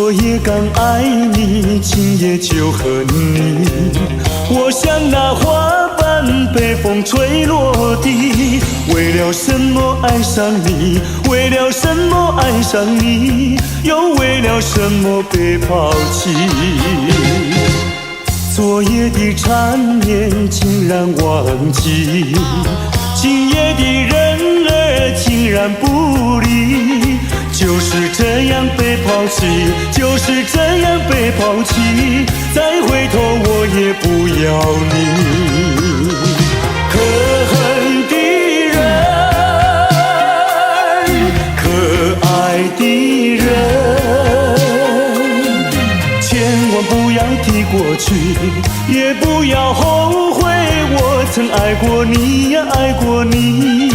昨夜刚爱你，今夜就恨你。我像那花瓣被风吹落地，为了什么爱上你？为了什么爱上你？又为了什么被抛弃？昨夜的缠绵竟然忘记，今夜的人儿竟然不理。就是这样被抛弃，就是这样被抛弃，再回头我也不要你。可恨的人，可爱的人，千万不要提过去，也不要后悔我曾爱过你呀，爱过你。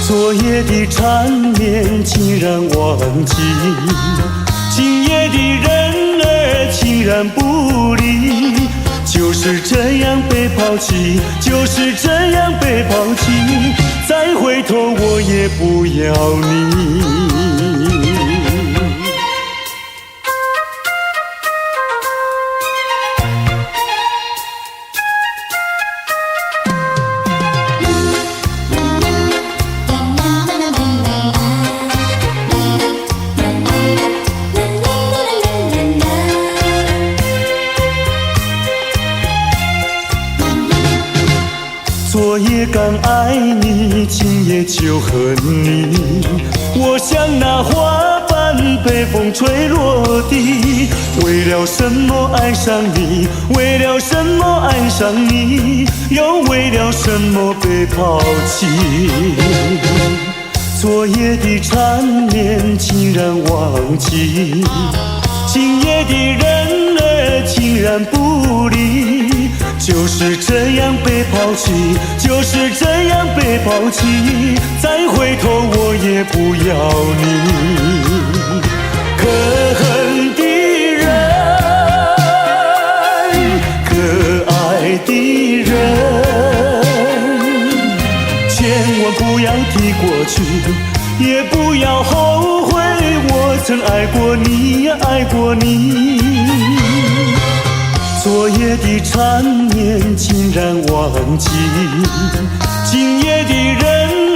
昨夜的缠绵竟然忘记，今夜的人儿竟然不理。就是这样被抛弃，就是这样被抛弃，再回头我也不要你。昨夜刚爱你，今夜就恨你。我像那花瓣被风吹落地，为了什么爱上你？为了什么爱上你？又为了什么被抛弃？昨夜的缠绵竟然忘记，今夜的人儿竟然不理。就是这样被抛弃，就是这样被抛弃，再回头我也不要你。可恨的人，可爱的人，千万不要提过去，也不要后悔我曾爱过你呀，爱过你。昨夜的缠绵竟然忘记，今夜的人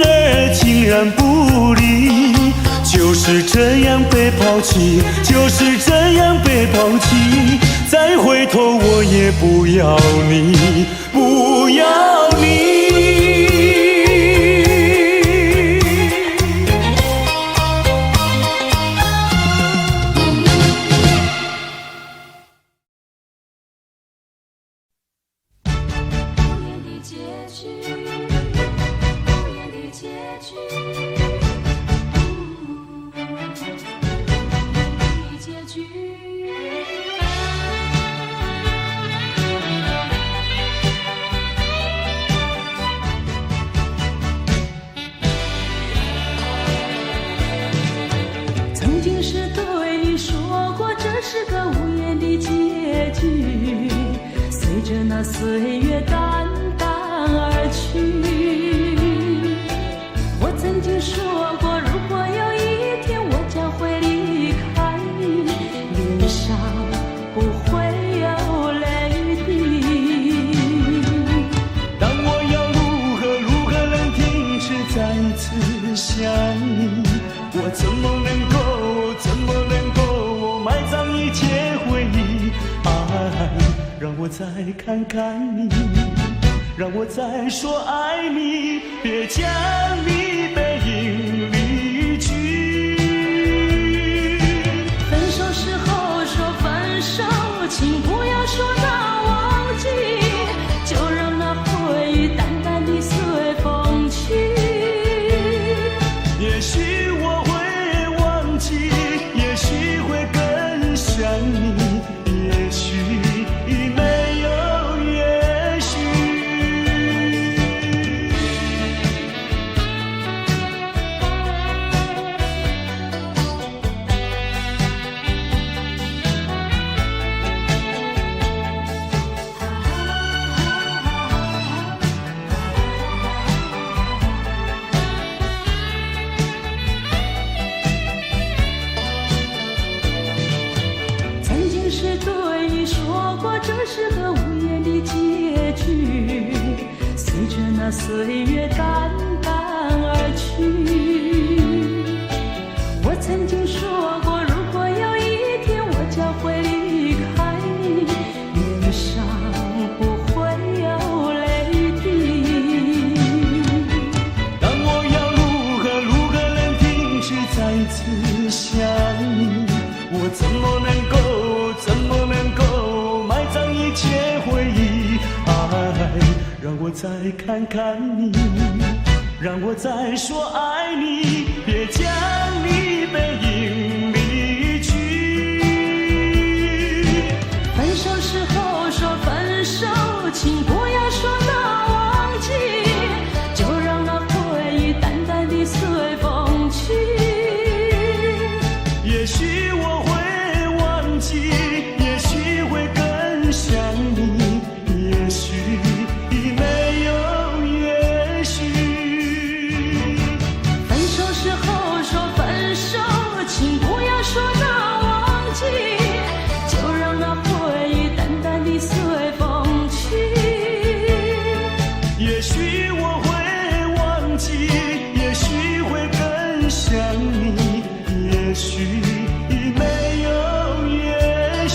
儿竟然不理。就是这样被抛弃，就是这样被抛弃，再回头我也不要你，不要你。曾经是对你说过，这是个无言的结局，随着那岁月淡淡而去。我曾经说过，如果有一天我将会离开你，脸上不会有泪滴。但我要如何能停止再次想你？我怎么能够埋葬一切回忆？爱，让我再看看你，让我再说爱你，别将你背影离去。分手时候说分手，请不要说那忘记，就让那回忆淡淡地随风去。也许我会忘记，也许会更想你，也许没有也许。那岁月淡淡而去。我曾经说过，如果有一天我将会离开你，脸上不会有泪滴。但我要如何能停止再次想你？我怎么能够埋葬一切回忆？爱，让我再看看你，让我再说爱你，别将你背影离去。分手时候说分手，请不要说那忘记，就让那回忆淡淡地随风去。也许我会忘记，也许会更想你，也许没有也许。分手时候说分手，请不要说那忘记，就让那回忆淡淡地随风去。也许我会忘记，也许会更想你，也许没有也许。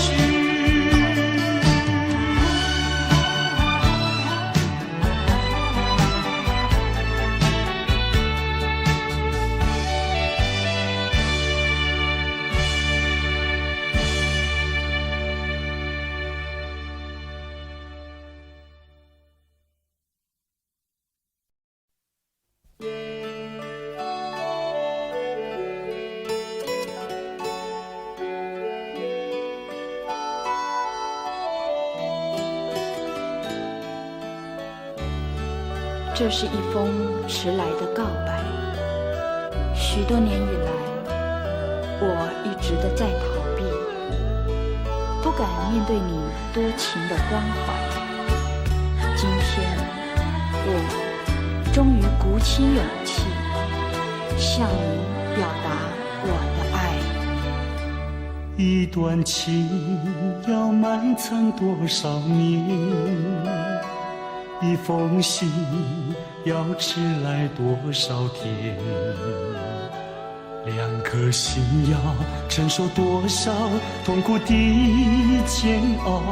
这是一封迟来的告白。许多年以来，我一直的在逃避，不敢面对你多情的关怀。今天，我终于鼓起勇气，向你表达我的爱。一段情要埋藏多少年？一封信要迟来多少天？两颗心要承受多少痛苦的煎熬，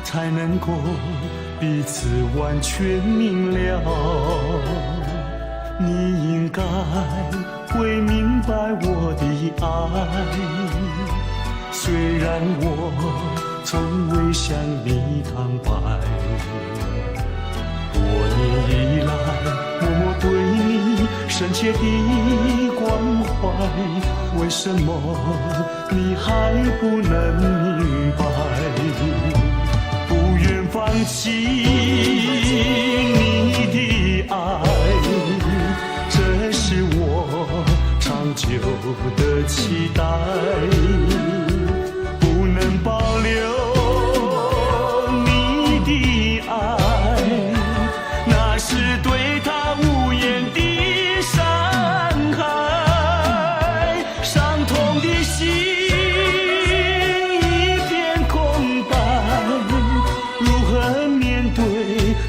才能够彼此完全明了？你应该会明白我的爱，虽然我从未向你坦白。多年以来，默默对你深切的关怀，为什么你还不能明白？不愿放弃你的爱，这是我长久的期待，不能保留你的爱，那是对他无言的伤害，伤痛的心一片空白，如何面对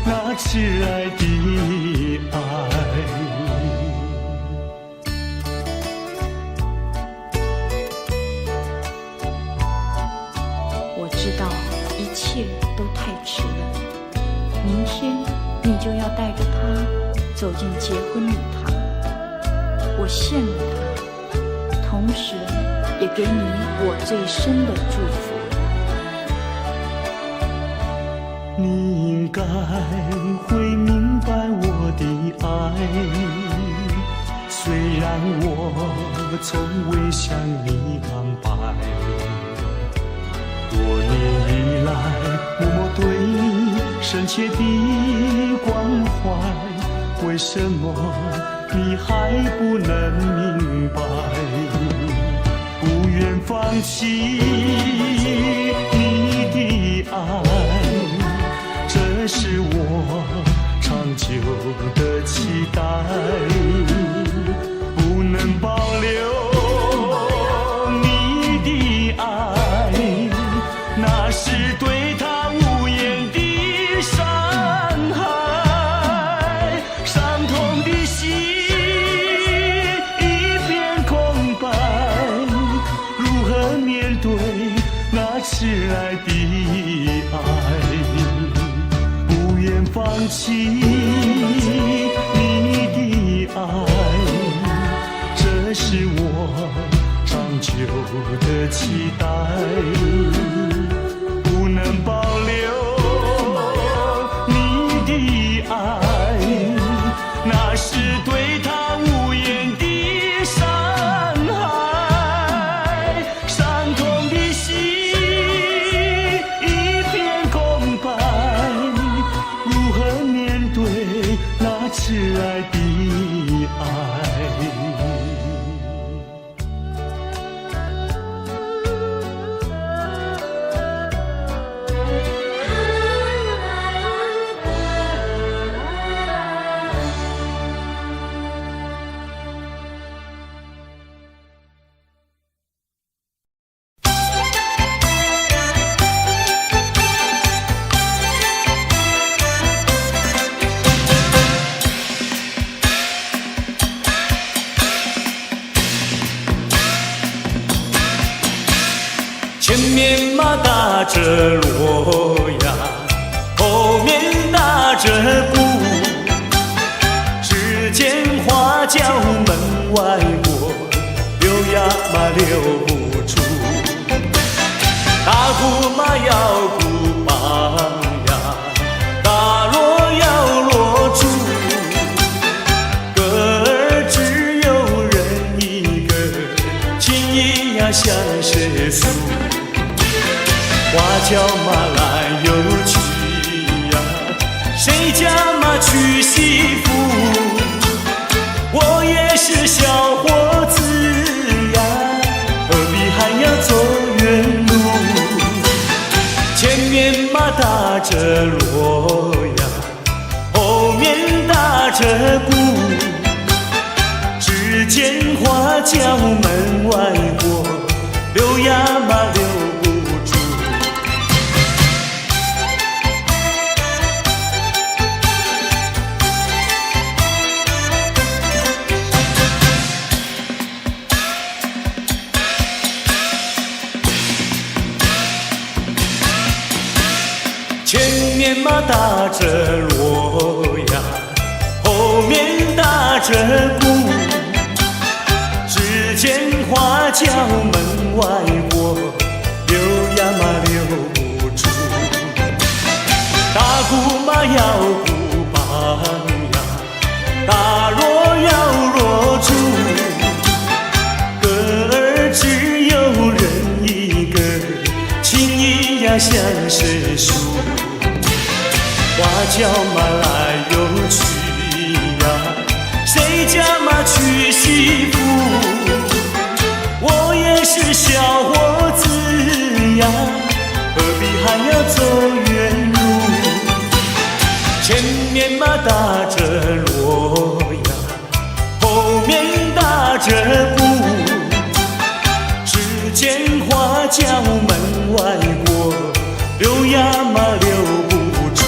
那挚爱的爱？我知道一切都太迟了，明天你就要带着他走进结婚礼堂，我羡慕他，同时也给你我最深的祝福。你应该会明白我的爱，虽然我从未向你坦白。多年以来，默默对你深切的关怀，为什么你还不能明白？不愿放弃你的爱，这是我长久的期待，不能保留你的爱，那是对他无言的伤害，来的爱，不愿放弃你的爱，这是我长久的期待，不能保留你的爱，那是对他无言的伤害，伤痛的心一片空白，如何面对那迟来的爱？前面马打着锣呀，后面打着鼓，只见花轿门外过，溜呀嘛溜不出。大鼓嘛要鼓棒呀，大锣要锣珠，歌儿只有人一个，情意呀像世俗。花轿马来又去呀，谁家嘛娶媳妇？我也是小伙子呀，何必还要走远路？前面嘛打着锣呀，后面打着鼓，只见花轿门外过，溜呀嘛溜。前面嘛打着锣呀，后面打着鼓，只见花轿门外过，溜呀嘛溜不出。大鼓嘛要鼓棒呀，大锣要锣珠，歌儿只有人一个，情意呀像是树。花轿嘛来又去呀，谁家嘛娶媳妇？我也是小伙子呀，何必还要走远路？前面嘛打着锣呀，后面打着鼓，只见花轿门外过，溜呀嘛溜不出。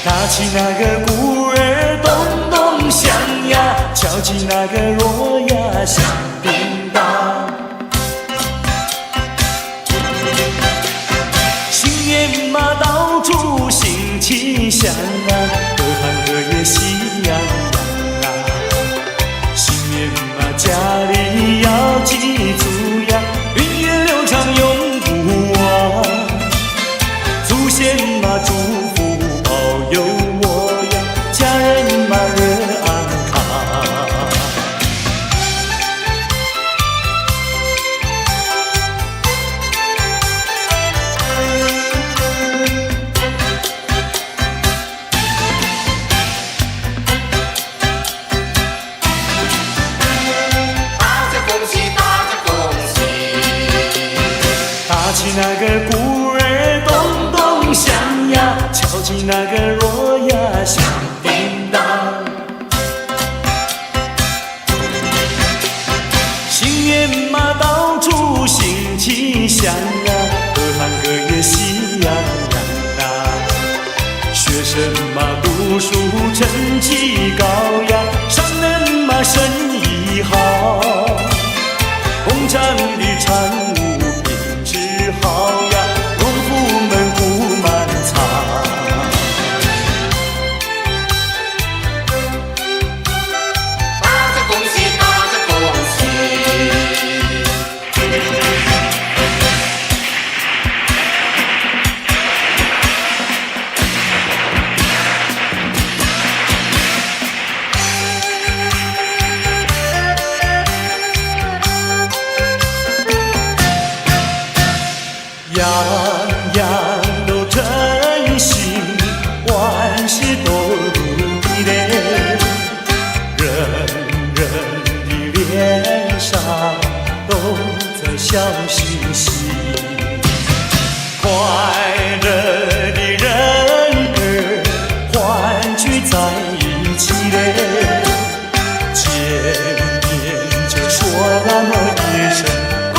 打起那个鼓儿咚咚响呀，敲起那个锣呀响叮当。新年嘛到处欣气象啊，各行各业喜洋洋啊。新年嘛家里要记住呀，云烟流长永不忘。祖先嘛祝福保佑我呀，家人嘛乐安康。大家恭喜，大家恭喜！打起那个鼓儿咚咚响呀，敲起那个锣呀响叮当。乡啊，各行各业喜洋洋啊。学生嘛，读书成绩高呀，商人嘛，生意好，工厂的产物品质好呀，农夫们不满仓。大家恭喜，大家恭喜！样样都称心，万事都如意嘞。人人的脸上都在笑嘻嘻，快乐的人儿欢聚在一起嘞。见面就说那么一声，恭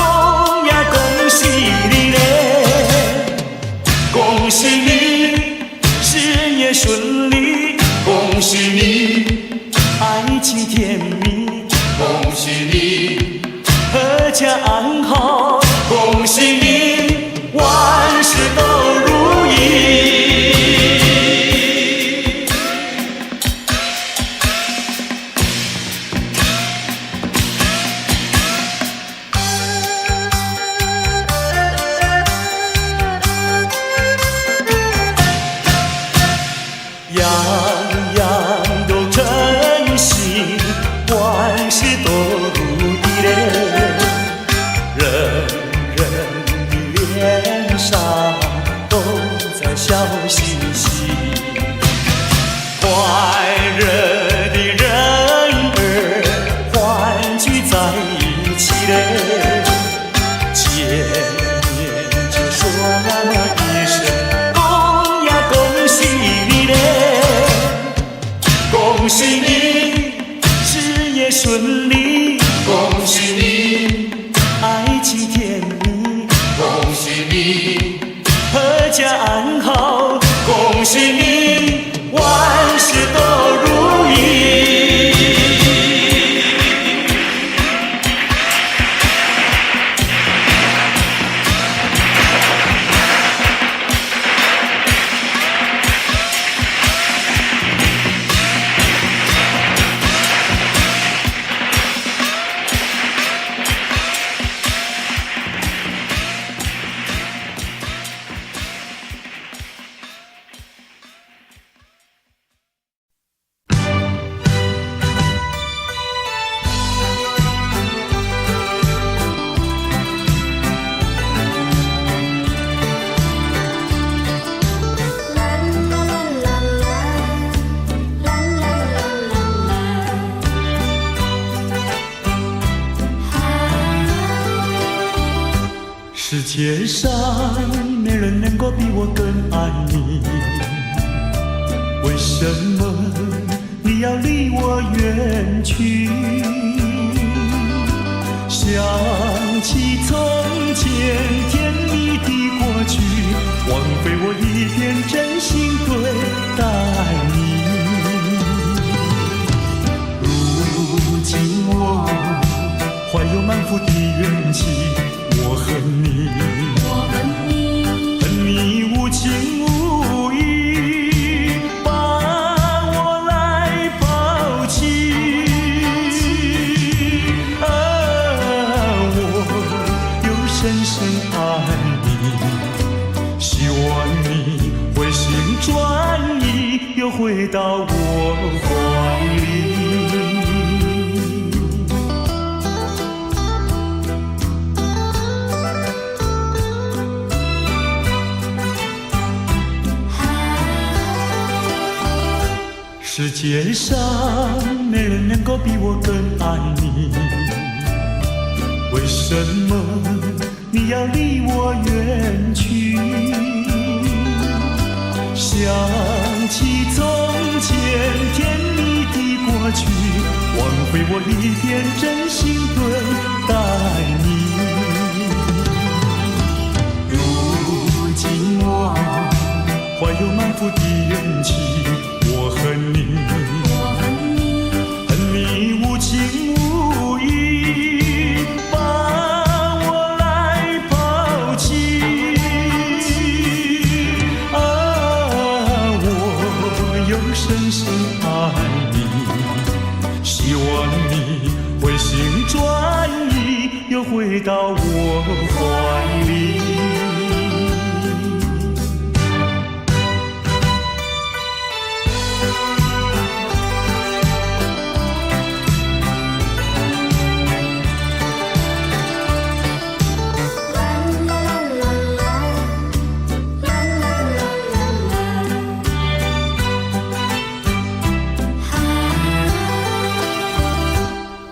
呀恭喜你嘞！恭喜你事业顺利，恭喜你爱情甜蜜，恭喜你，阖家安好，恭喜你万事都如意。样样都称心，万事都如意嘞。人人的脸上都在笑嘻嘻，快乐的人儿欢聚在一起嘞。见面就说那么一声，恭呀恭喜你嘞！恭喜你事业顺利，恭喜你，爱情甜蜜，恭喜你，阖家安好，恭喜你万事都如意。世界上没人能够比我更爱你，为什么你要离我远去？想起从前甜蜜的过去，枉费我一片真心对待你。如今我怀有满腹的怨气，我恨你，恨你无情无义，把我来抛弃。我又深深爱你，希望你回心转意，又回到我怀里。世界上没人能够比我更爱你，为什么你要离我远去？想起从前甜蜜的过去，枉费我一片真心对待你。怀有满腹的怨气。我恨你，恨你无情无义，把我来抛弃。啊，我又深深爱你，希望你回心转意，又回到我怀里。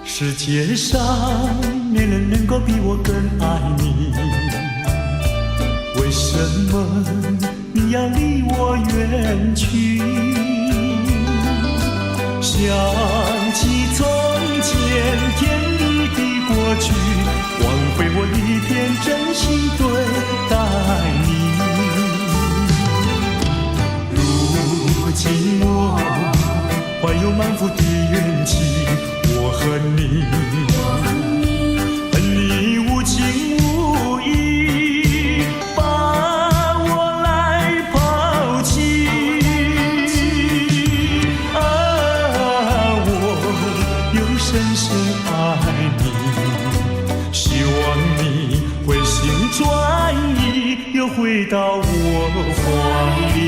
世界上没人能够比我更爱你，为什么你要离我远去？想起从前甜蜜的过去，枉费我一片真心对待你。如今我怀有满腹的怨气，我恨你，恨你无情无义，把我来抛弃。啊，我又深深爱你，希望你回心转意，又回到我怀里。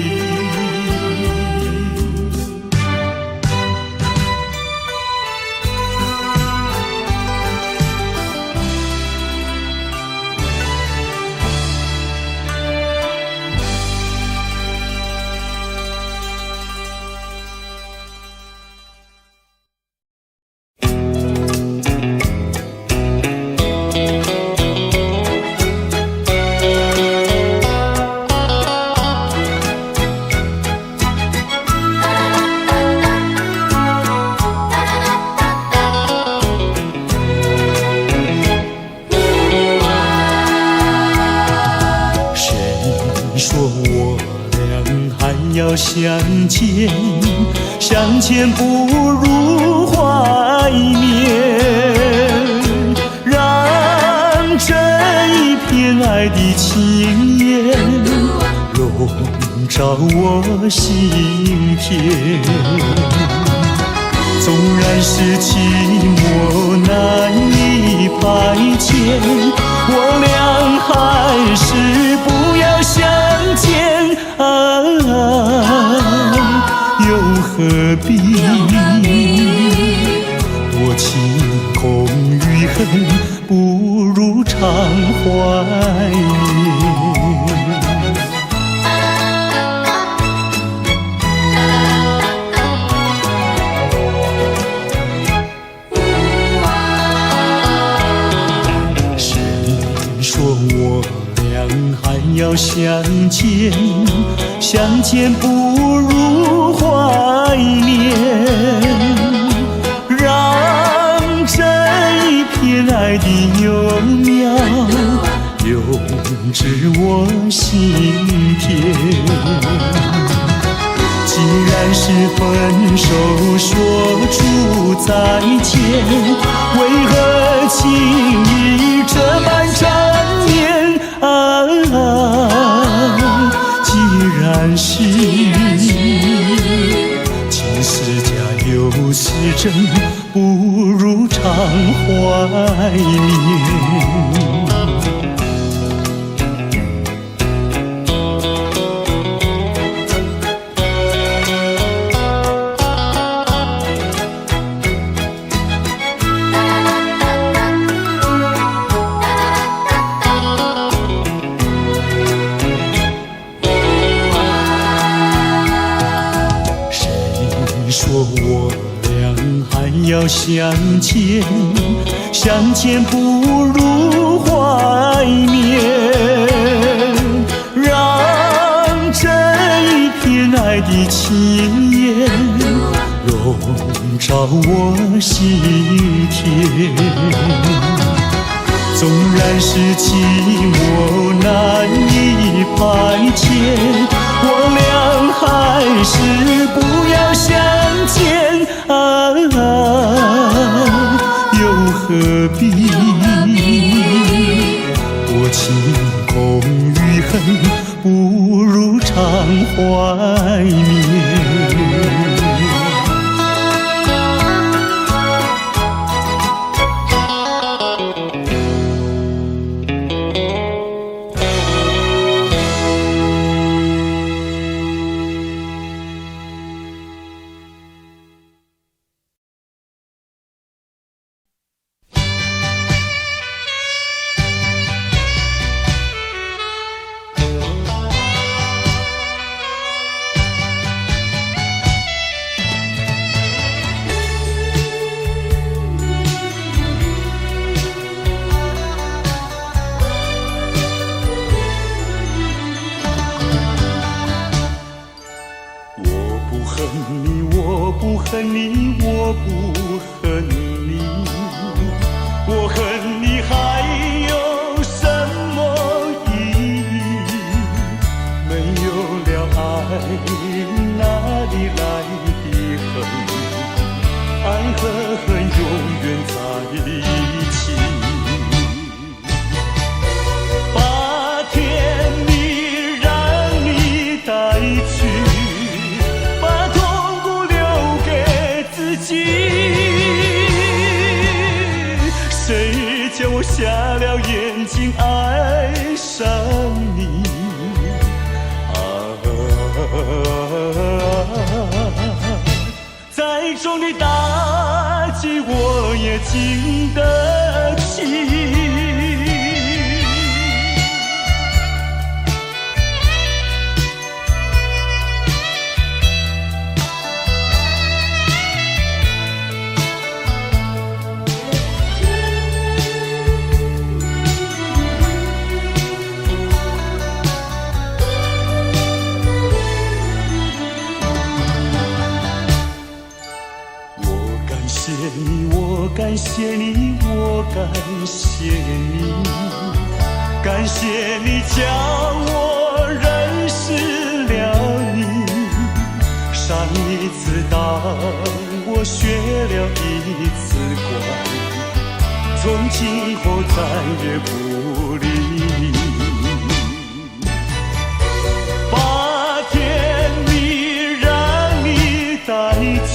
相见，相见不如怀缅，让这一片爱的情缘笼罩我心田。纵然是寂寞难以排遣，我俩还是不要相见。又何必多情空与恨，不如常怀念。谁说我俩还要相见？相见不如怀念，让这一片爱的幼苗永植我心田。既然是分手说出再见，为何情意这般缠绵？既然是情是假又是真，不如常怀念。说我俩还要相见，相见不如怀念，让这一片爱的情缘笼罩我心田。纵然是寂寞难以排遣，我俩事不要相见啊，又何必？我情空余恨，不如常怀缅。我不恨你，我不恨你，我恨你还有什么意义？没有了爱，哪里来的恨？爱和恨永远在一起。把甜蜜让你带去。谁叫我瞎了眼睛爱上你啊？再重的打击我也经得起。我感谢你，我感谢你，感谢你叫我认识了你。上一次当我学了一次乖，从今后再也不理你。把甜蜜让你带去。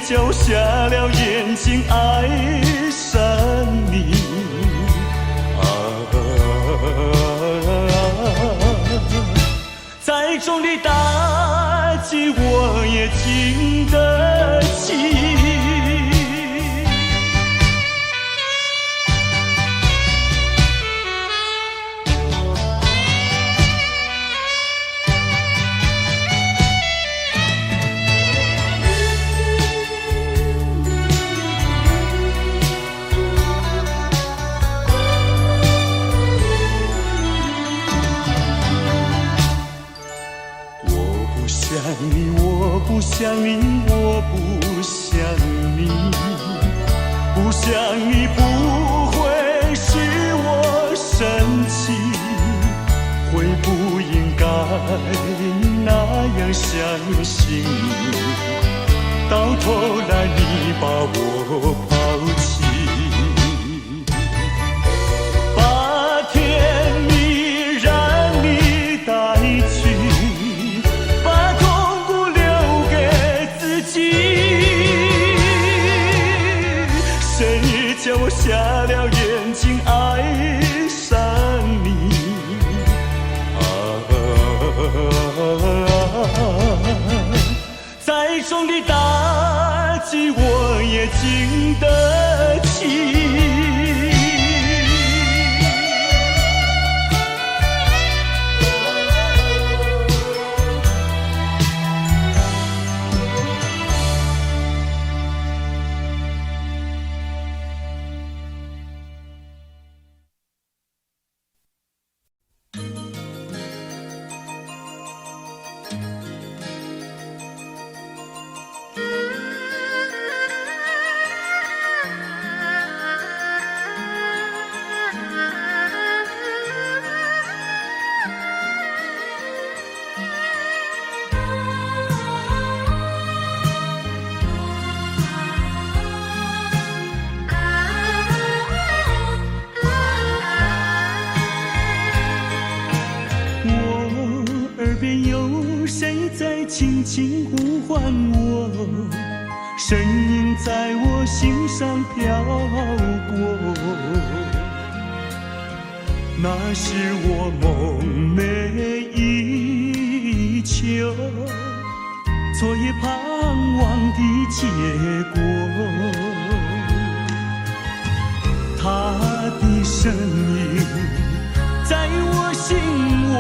叫瞎了眼睛爱上你啊！再重的打击我也经得起。我不想你，我不想你，不想你不会使我生气，会不应该那样相信你，到头来你把我抛弃。把甜蜜让你带去。叫我瞎了眼睛爱上你啊！再重的打击我也经得起。轻轻呼唤我，声音在我心上飘过。那是我梦寐以求，昨夜盼望的结果。他的声音在我心窝，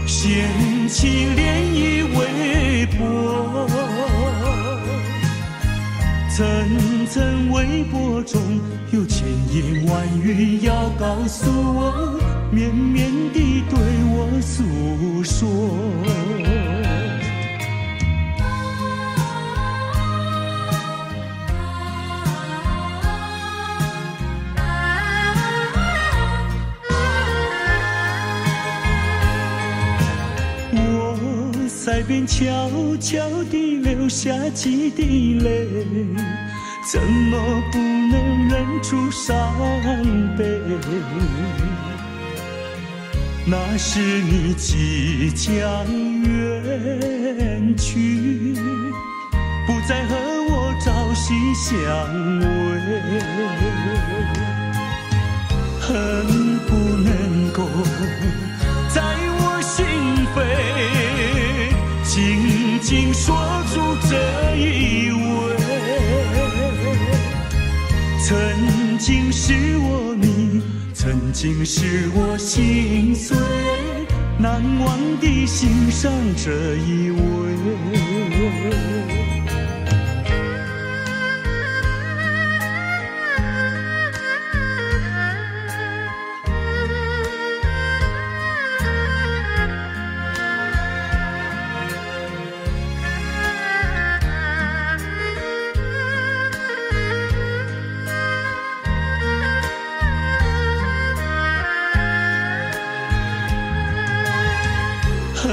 掀起涟漪微波，层层微波中有千言万语要告诉我，绵绵地对我诉说。在边悄悄地流下几滴泪，怎么不能忍住伤悲？那是你即将远去，不再和我朝夕相偎，恨不能够在我心扉紧紧锁住这一吻，曾经是我你，曾经是我心碎，难忘地欣赏这一位。恨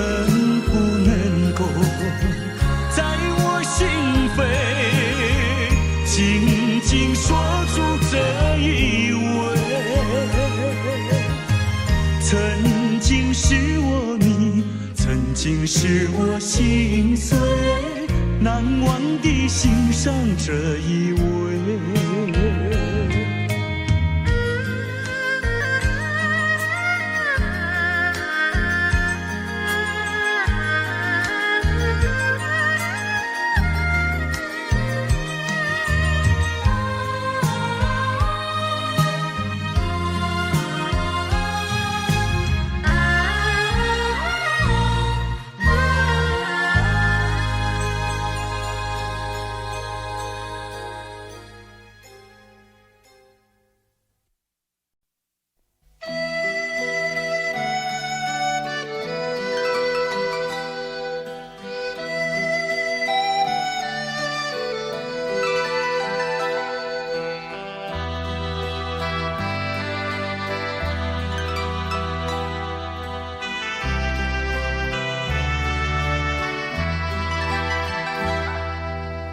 不能够在我心扉紧紧锁住这一吻，曾经是我你，曾经是我心碎，难忘地欣赏这一位。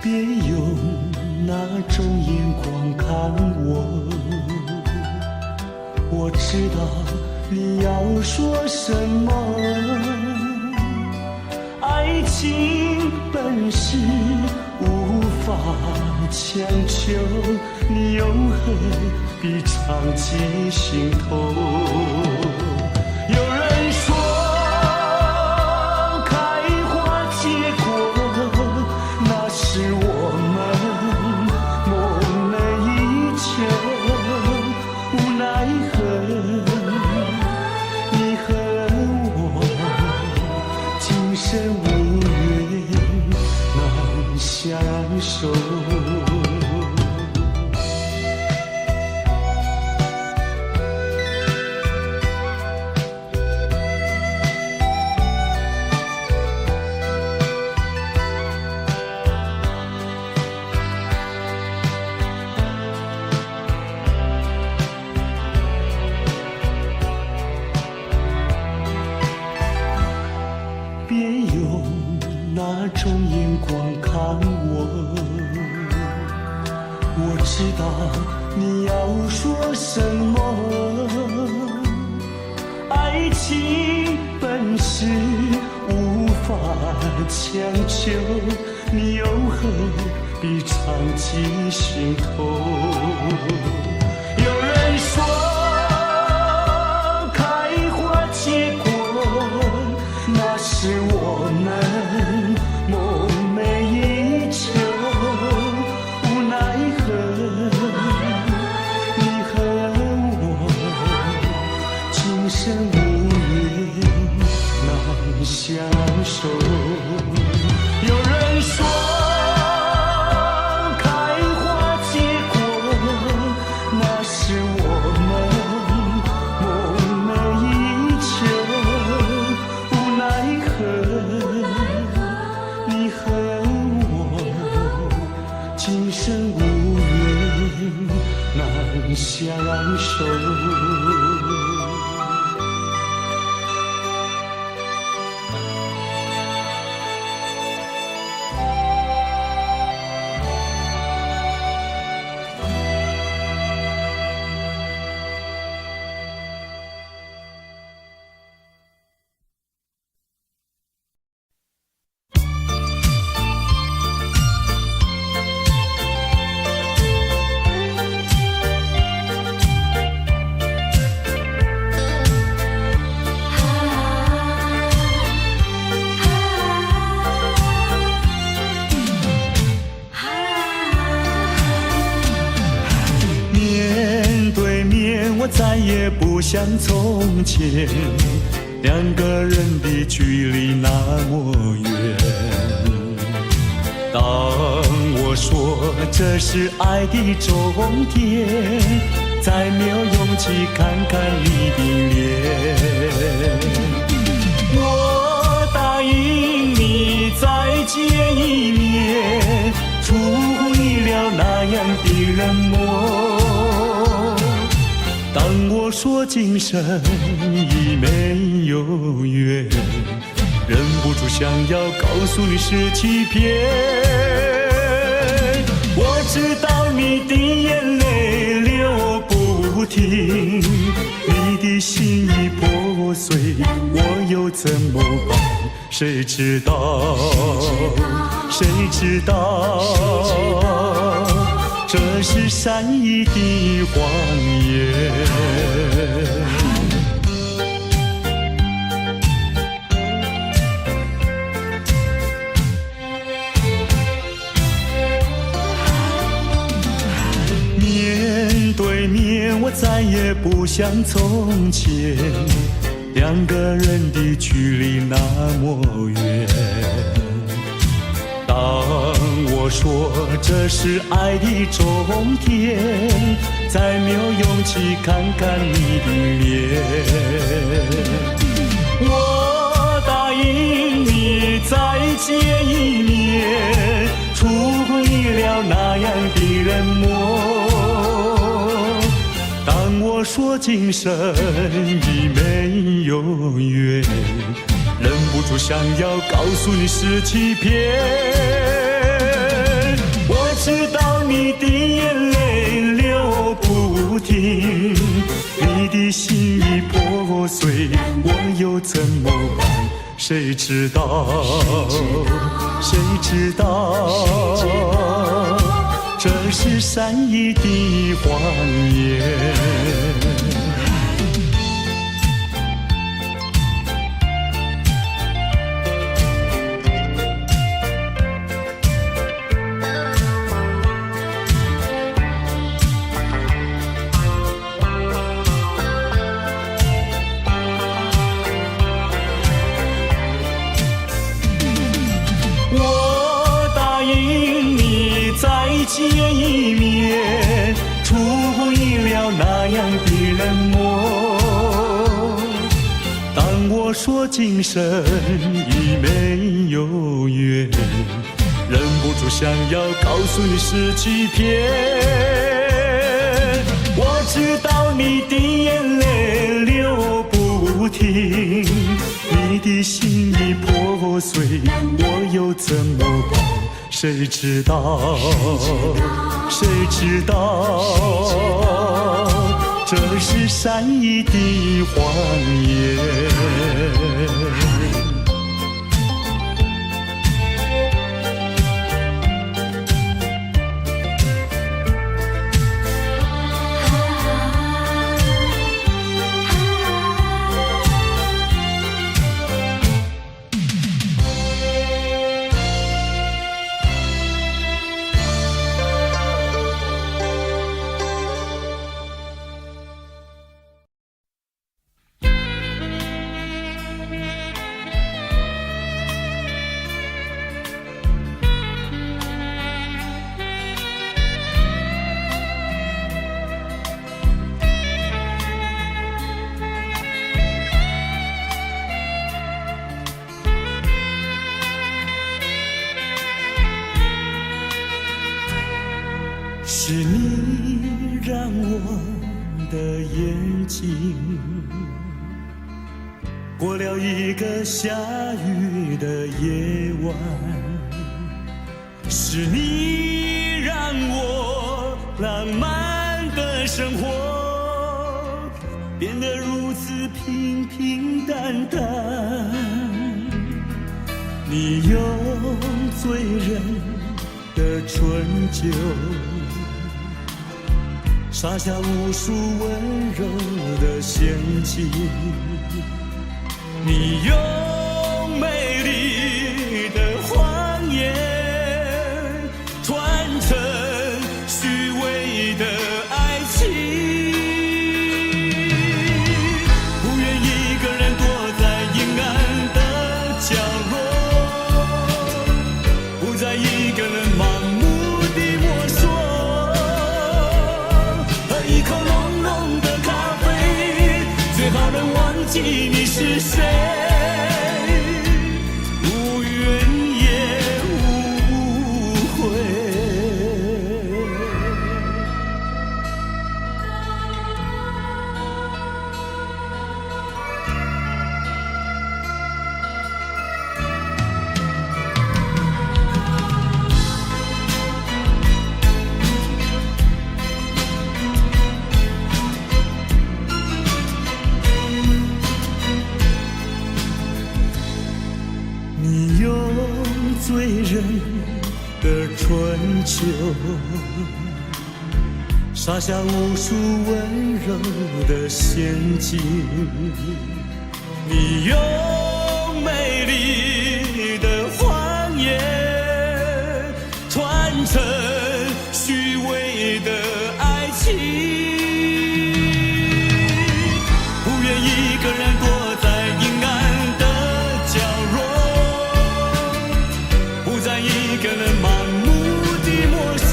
别用那种眼光看我，我知道你要说什么。爱情本是无法强求，你又何必长记心头？有人说是我们梦寐以求，无奈何你和我今生无缘难相守。别用那种眼光看我，我知道你要说什么。爱情本是无法强求，你又何必藏进心头？有人说开花结果，那是我们梦寐以求，无奈何你和我今生无缘难相守。有人说开花结果，那是我们梦寐以求，无奈何你和我今生无缘难相守。我再也不像从前，两个人的距离那么远。当我说这是爱的终点，再没有勇气看看你的脸。我答应你再见一面，出乎意料那样的冷漠。当我说今生已没有缘，忍不住想要告诉你是欺骗。我知道你的眼泪流不停，你的心已破碎，我又怎么办？谁知道？谁知道？这是善意的谎言。面对面，我再也不像从前，两个人的距离那么远。当我说这是爱的终点，再没有勇气看看你的脸。我答应你再见一面，出乎意料那样的冷漠。当我说今生已没有缘，忍不住想要告诉你是欺骗。我知道你的眼泪流不停，你的心已破碎，我又怎么办？谁知道？谁知道？这是善意的谎言。见一面，出乎意料那样的冷漠。当我说今生已没有缘，忍不住想要告诉你是欺骗。我知道你的眼泪流不停，你的心已破碎，我又怎么办？谁知道？谁知道？这是善意的谎言。是你让我的眼睛过了一个下雨的夜晚，是你让我浪漫的生活变得如此平平淡淡。你用醉人的醇酒洒下无数温柔的陷阱，你用美丽的谎言团成虚伪的爱情，不愿一个人躲在阴暗的角落，不再一个人盲目地摸索，喝一口浓浓的咖啡，最好能忘记你是谁，无怨也无悔。你用醉人的醇酒洒下无数温柔的陷阱，你用美丽的谎言团成虚伪的爱情，不愿一个人躲在阴暗的角落，不再一个人盲目地摸索，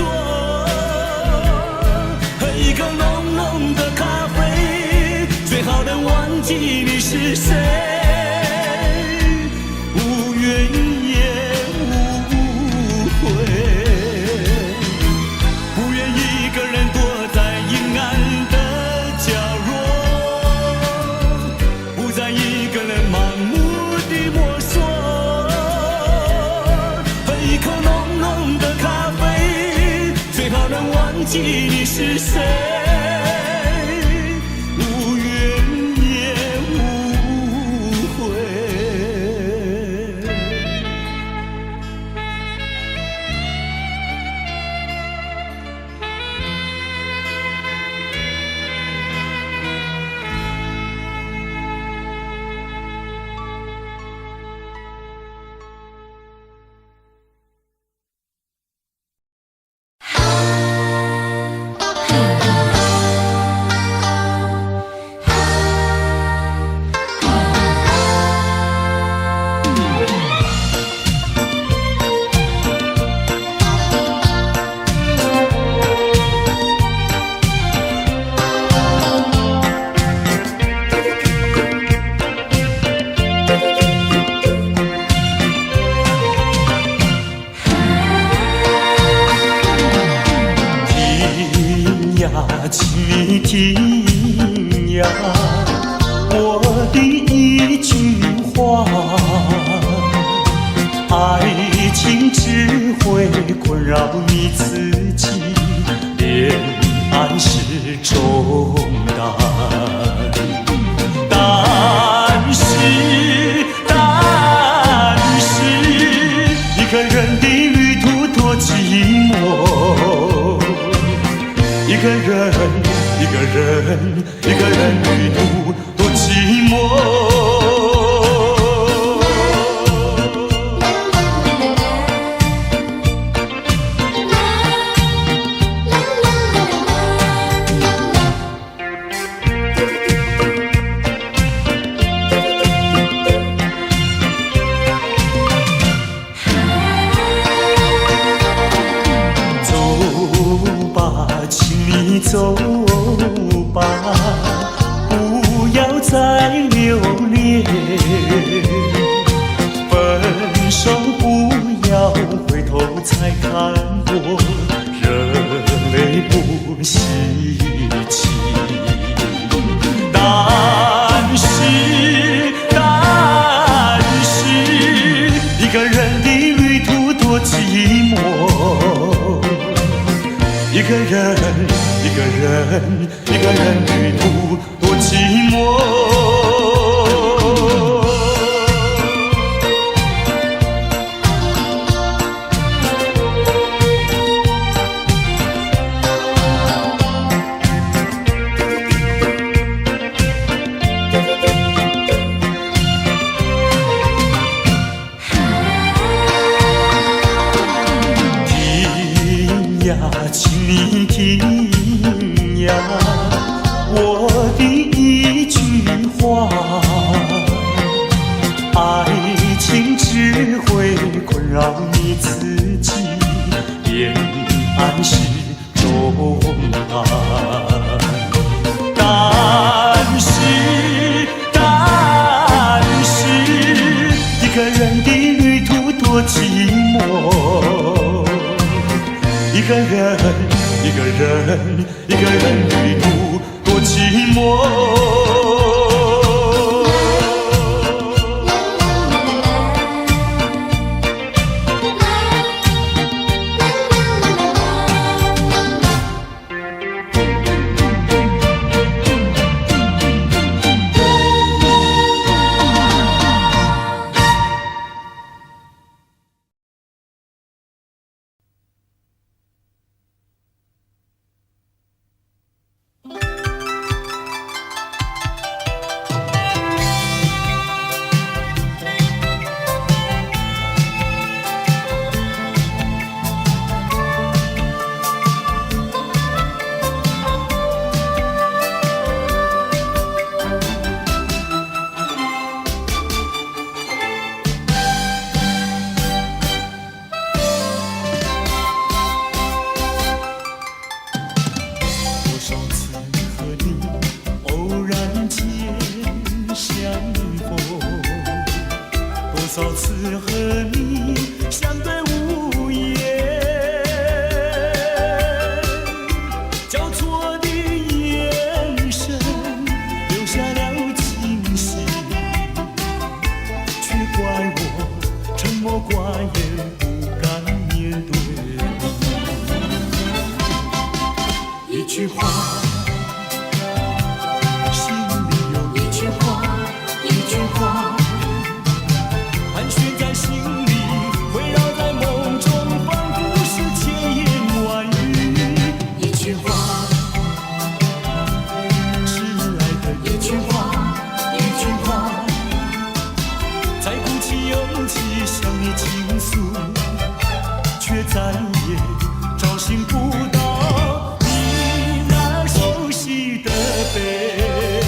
喝一口浓浓的咖啡，最好能忘记你是谁，无怨也无悔，不愿一个人躲在阴暗的角落，不再一个人盲目地摸索，喝一口浓浓的咖啡，最好能忘记你是谁，无怨也无悔。请你听呀，我的一句话，爱情只会困扰你自己，恋爱是重担，但是一个人的旅途多寂寞，一个人旅途多寂寞。走吧，不要再留恋，分手不要回头再看我，热泪稀奇。但是，一个人的旅途多寂寞，一个人旅途多寂寞。请你听呀，我的一句话，爱情只会困扰你自己，恋爱是重担。但是，一个人的旅途多寂寞。一个人旅途多寂寞。多少次和你相对无言，交错的眼神留下了惊喜，却怪我沉默寡言，不敢面对。一句话，心里有一句话，一句话。盘旋在心里，围绕在梦中，仿佛是千言万语。一句话，迟来的一句话，一句话，才鼓起勇气向你倾诉，却再也找寻不到你那熟悉的背影。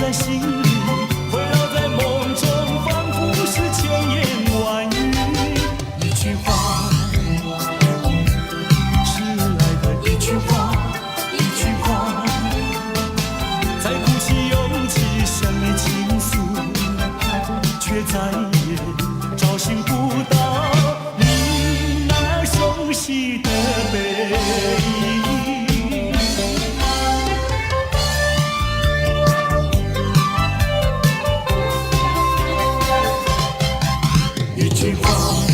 在心里，围绕在梦中，仿佛是千言万语。一句话，迟来的一句话，一句话，才鼓起勇气向你倾诉，却再也找寻不到你那熟悉的背影。一句话。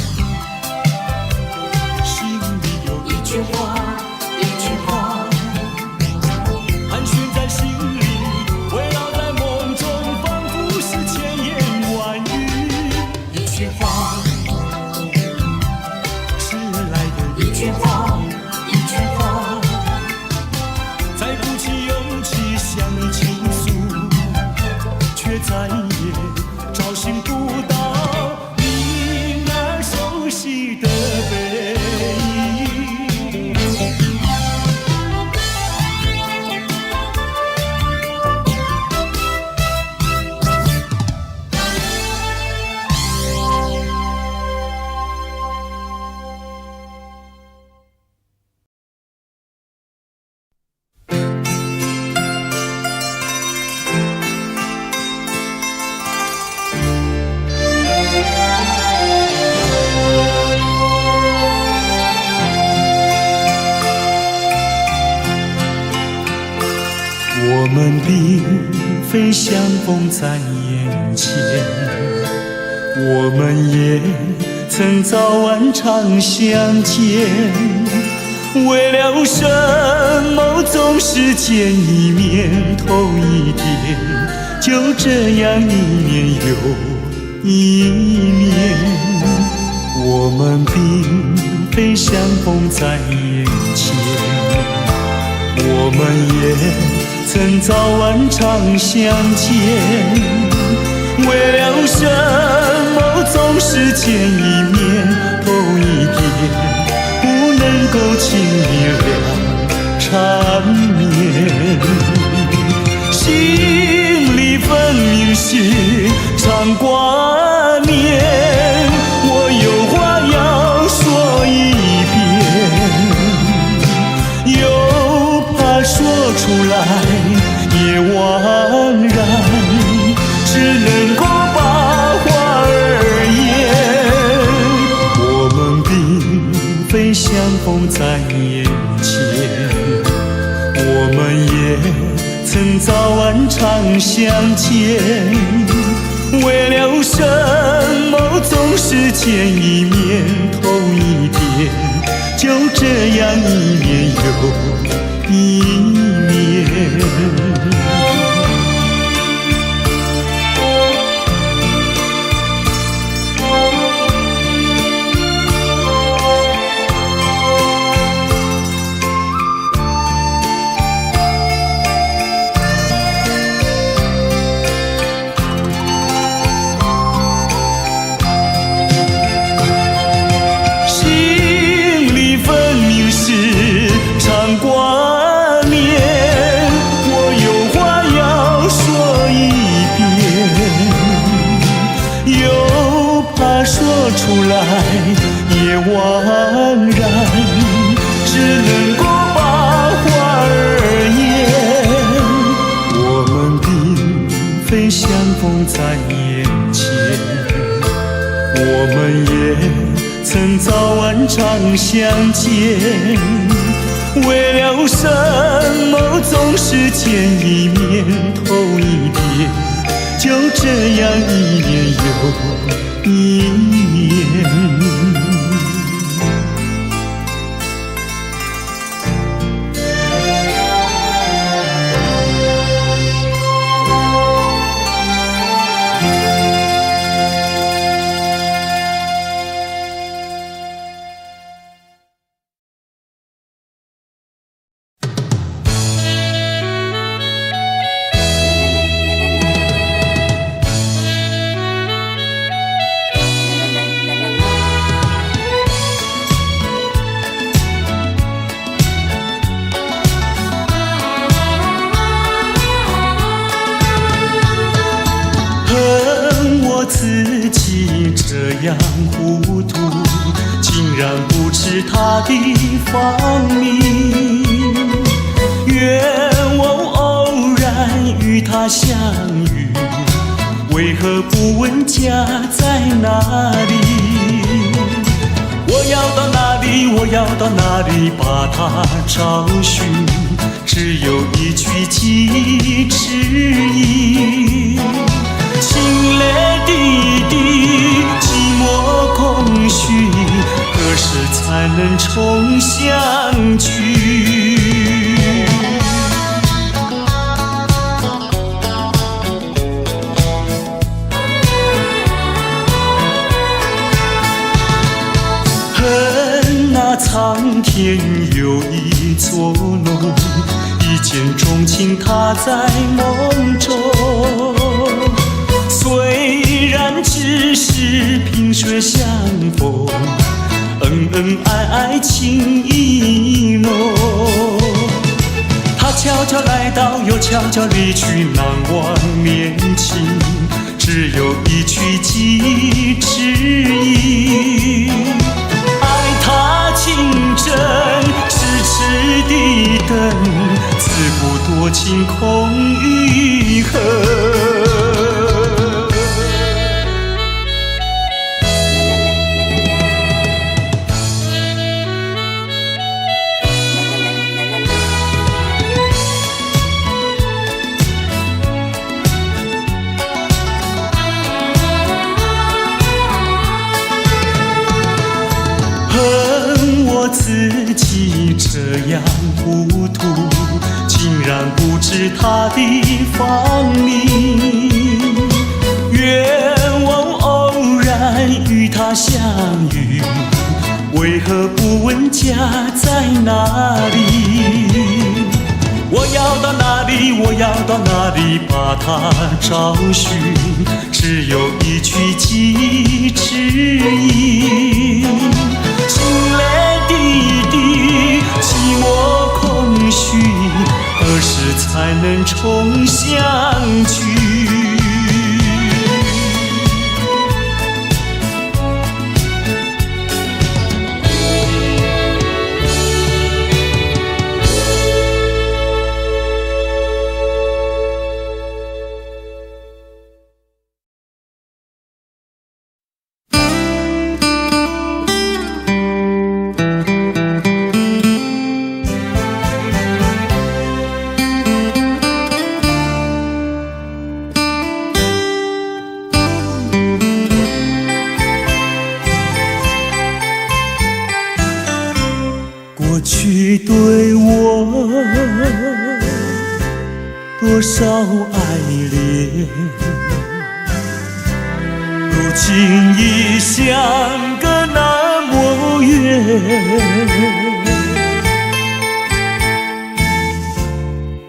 并非相逢在眼前，我们也曾早晚常相见。为了什么总是见一面头一天，就这样一年又一年。我们并非相逢在眼前，我们也曾早晚常相见。为了什么总是见一面头一天，不能够轻易了缠绵？心里分明是常挂念，我有话要说一遍，又怕说出来也枉然，只能够把话儿言。我们并非相逢在眼前，我们也曾早晚常相见。为了什么总是见一面头一天，就这样一年又一年。出来也枉然，只能够把话儿言。我们并非相逢在眼前，我们也曾早晚常相见。为了什么总是见一面头一天，就这样一年又一年。自己这样糊涂，竟然不知他的芳名。愿我偶然与他相遇，为何不问家在哪里？我要到哪里，我要到哪里把他找寻？只有一句寄之意。清泪滴滴，寂寞空虚，何时才能重相聚？恨那苍天有一座楼，一见钟情他在梦中。虽然只是萍水相逢，恩恩爱爱情意浓。他悄悄来到，又悄悄离去，难忘年轻，只有一句寄之意。爱他情真，痴痴地等，自古多情空余恨。我自己这样糊涂，竟然不知他的芳名。愿我偶然与他相遇，为何不问家在哪里？我要到哪里，我要到哪里把他找寻？只有一曲寄指引。心泪滴滴，寂寞空虚，何时才能重相聚？过去对我多少爱恋，如今已相隔那么远。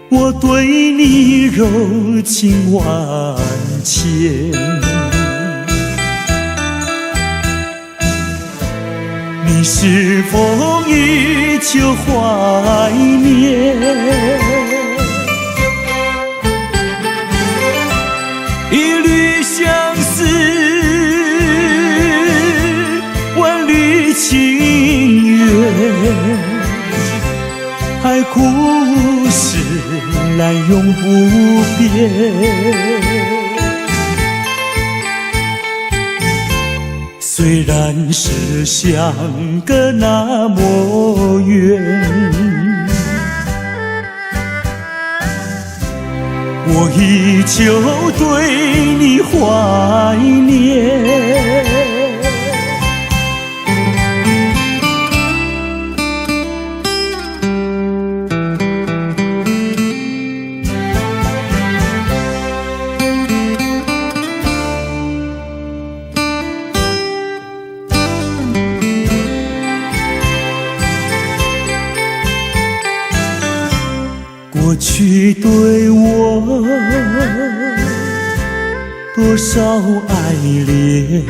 我对你柔情万千，你是否依旧怀念？一缕相思，万缕情缘，海枯石烂永不变。虽然是相隔那么远，我依旧对你怀念。过去对我多少爱恋，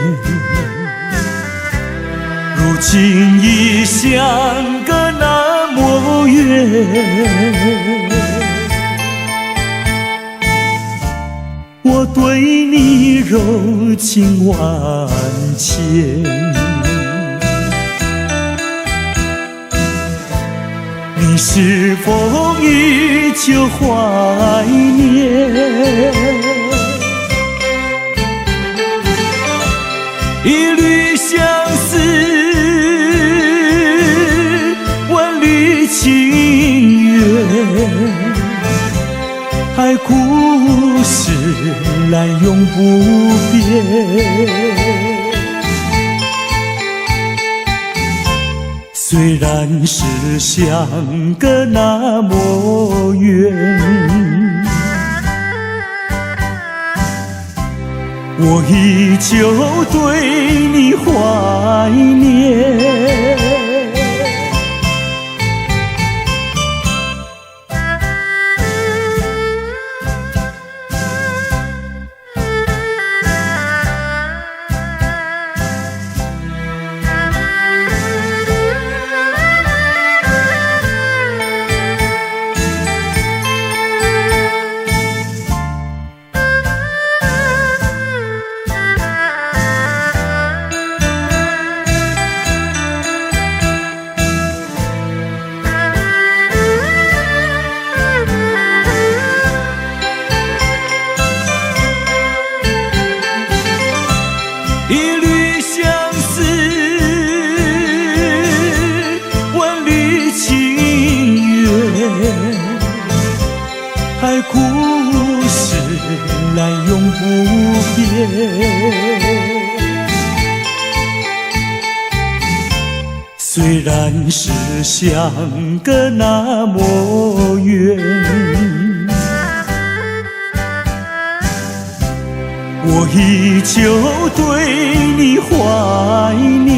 如今已相隔那么远。我对你柔情万千，你是否依旧怀念？一缕相思，万缕情缘，海枯石烂永不变。虽然是相隔那么远，我依旧对你怀念。虽然是相隔那么远，我依旧对你怀念。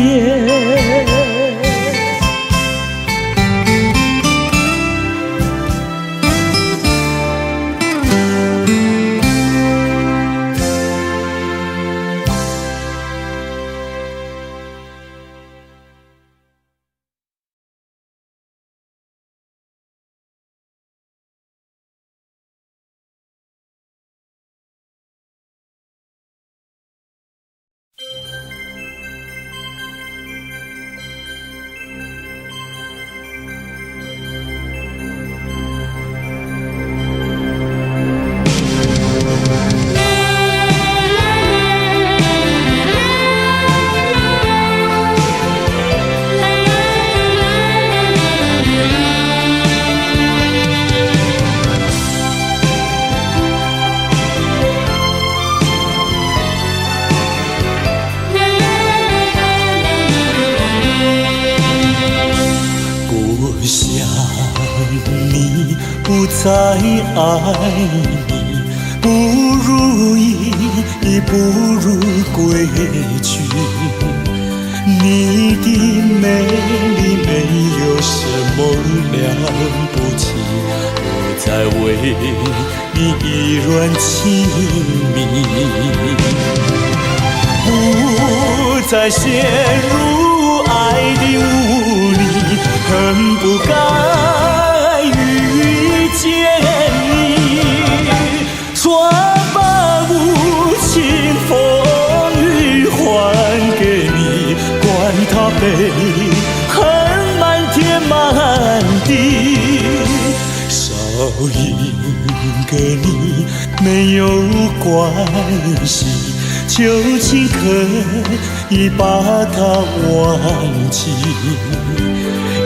不再爱你，不如意，不如归去。你的美丽没有什么了不起，我在为你依然亲密，不再陷入爱的雾里，恨不该遇见你，说把无情风雨还给你，管他悲恨满天满地，少赢给你没有关系，就尽可以把它忘记。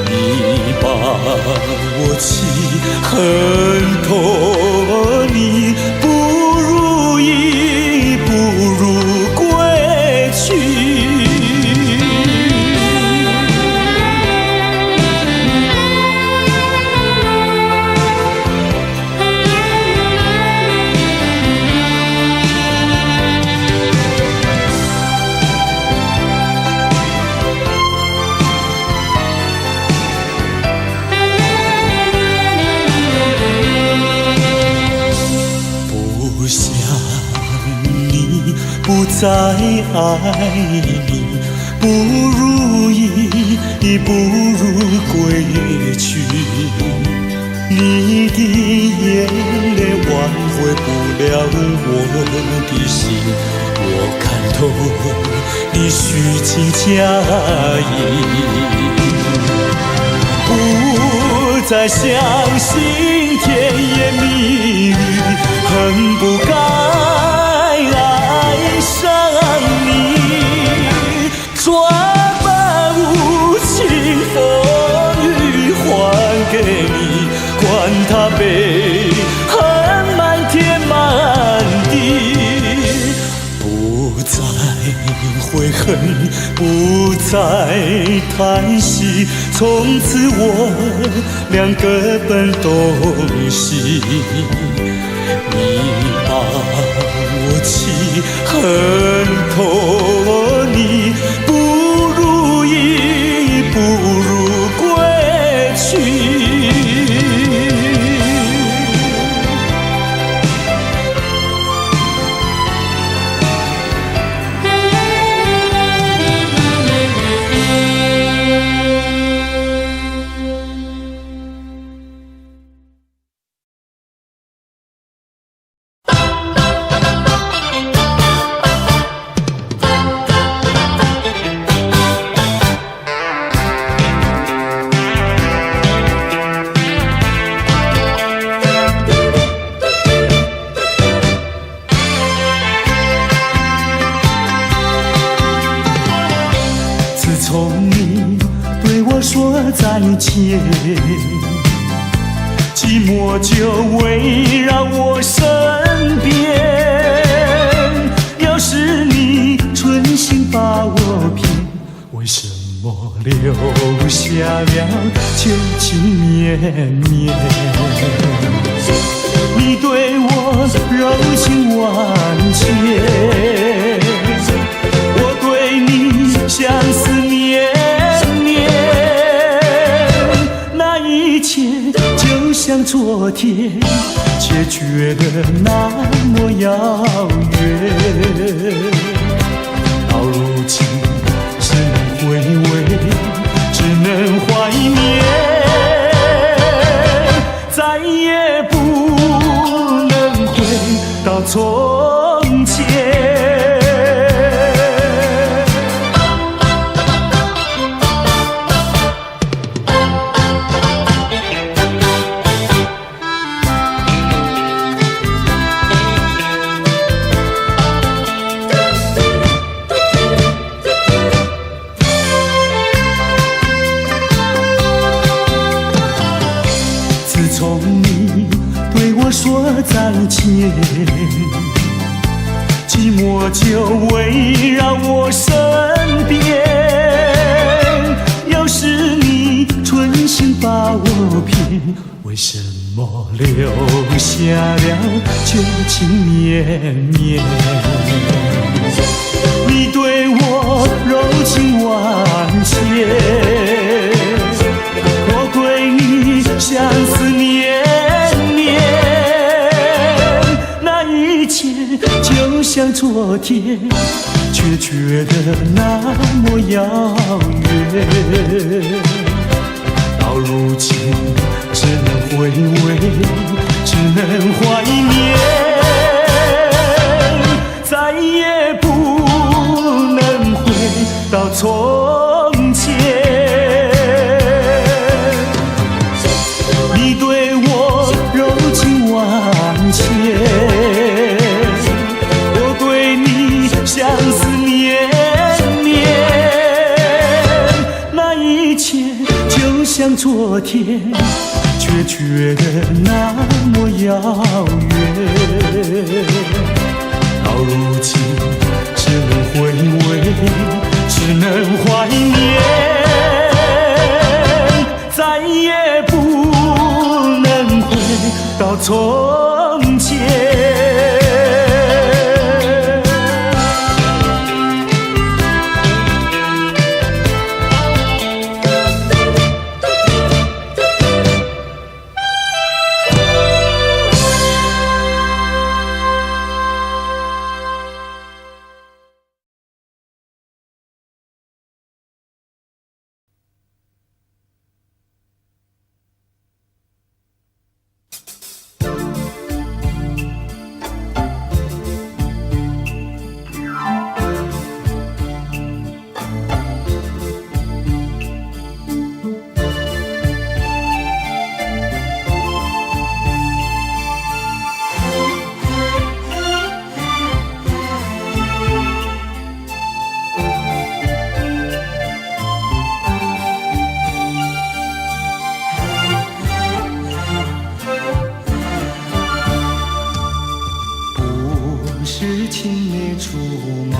你把我气恨透，你不如意，不如归去。不再爱你，不如意，不如归去。你的眼泪挽回不了我的心，我看透你虚情假意，不再相信甜言蜜语，恨不该爱上你，说把无情风雨还给你，管他悲恨满天满地，不再悔恨，不再叹息，从此我俩各奔东西。你把我气恨透，你不如意，不如归去。再见，寂寞就围绕我身边。要是你存心把我骗，为什么留下了旧情绵绵？你对我柔情万千，我对你相思绵绵。那一切就像昨天，却觉得那么遥远。到如今只能回味，只能怀念，再也不能回到从前。自从你对我说再见，寂寞就围绕我身边。要是你存心把我骗，为什么留下了旧情绵绵？你对我柔情万千，我对你相思绵绵。那一切就像昨天，却觉得那么遥远。到如今只能回味，只能怀念，再也不能回到从前。你对我柔情万千，我对你相思绵绵。那一切就像昨天，却觉得那么遥远。到如今只能回味，只能怀念，再也不能回到从前。是青梅竹马，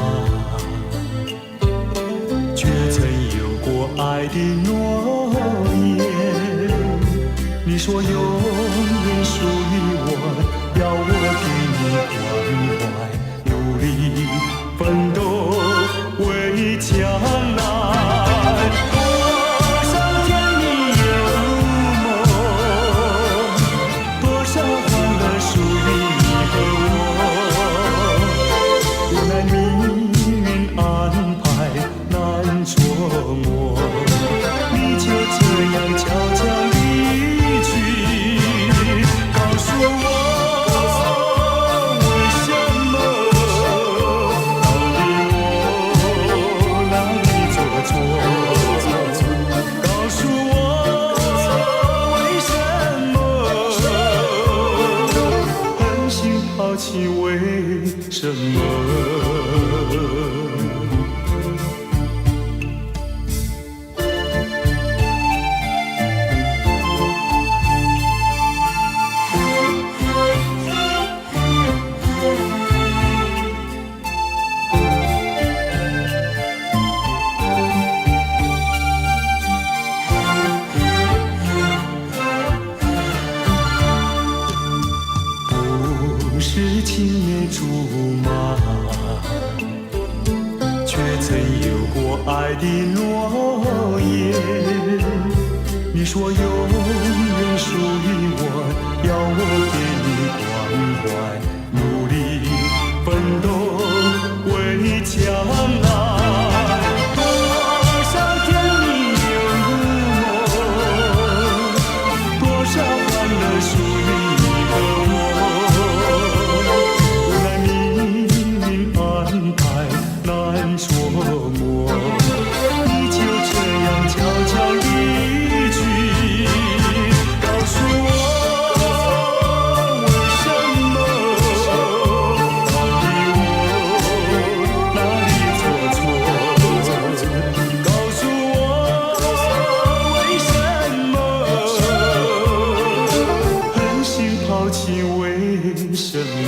却曾有过爱的诺言。你说永远属于我，要我给你关怀，努力奋斗为将来。多少甜蜜有梦，多少欢乐属于你和我。无奈命运安排难捉摸，你就这样悄悄离去，告诉我为什么，到底我哪里做错？告诉我为什么狠心抛弃，为什么？的诺言。你说永远属于我，要我给你关怀，努力奋斗为将来。多少天你有梦，多少欢乐属于你和我。无奈命运安排难捉摸，你就这样悄悄离去，告诉我为什么，到底我哪里做错？告诉我为什么狠心抛弃，为什么？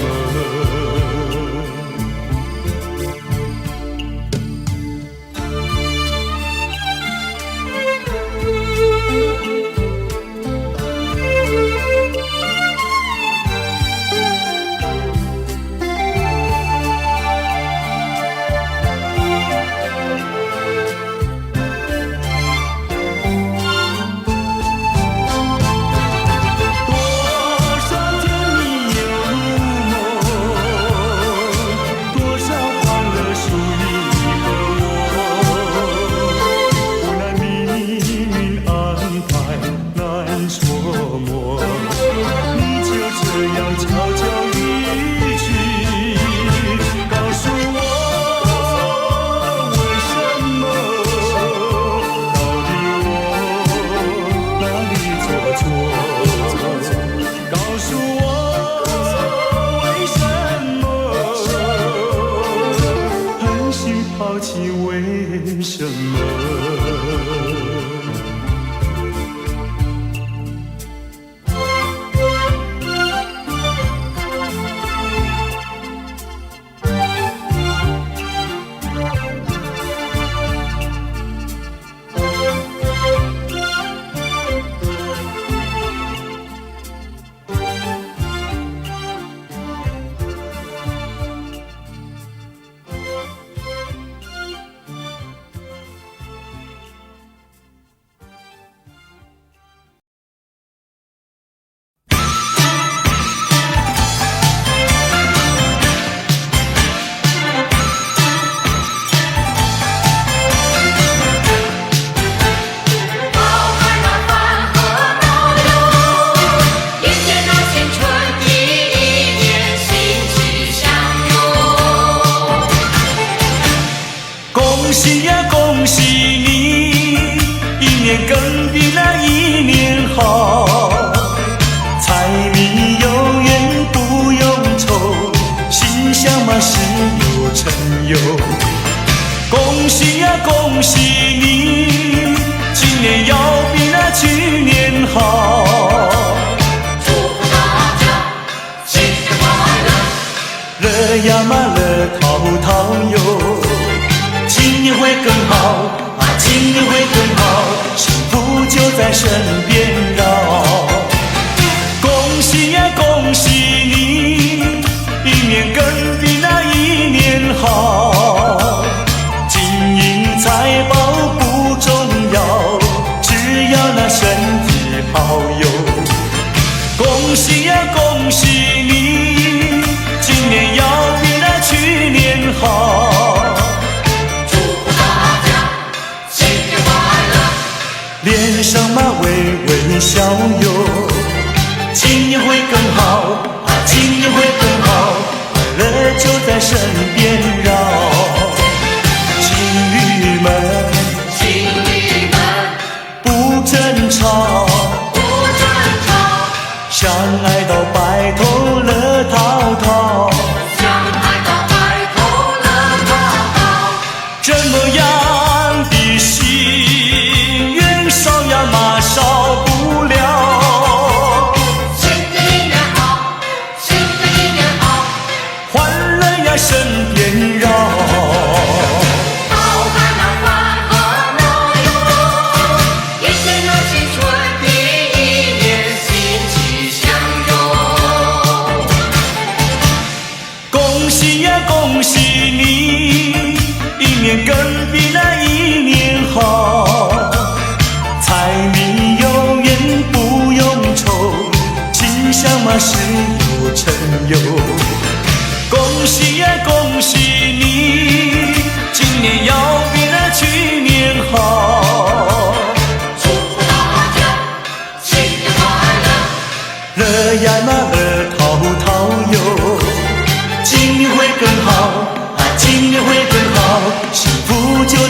抛弃为什么？恭喜呀，恭喜你，一年更比那一年好，柴米油盐不用愁，心想嘛事有成有。恭喜呀，恭喜你，今年要比那去年好。祝福大家新年快乐，乐呀嘛乐淘淘哟。今年会更好啊，今年会更好，幸福就在身边绕。恭喜呀，恭喜你，一年更比那一年好。金银财宝不重要，只要那身体好哟。恭喜呀，恭喜你，今年要比那去年好。脸上嘛微微笑哟，今年会更好啊，今年会更好，快乐就在身边绕。情侣们，情侣们不争吵，不争吵，相爱到白头乐淘淘，相爱到白头乐淘淘，这么样的心愿少呀嘛少不了。新的一年好，新的一年好，欢乐呀身边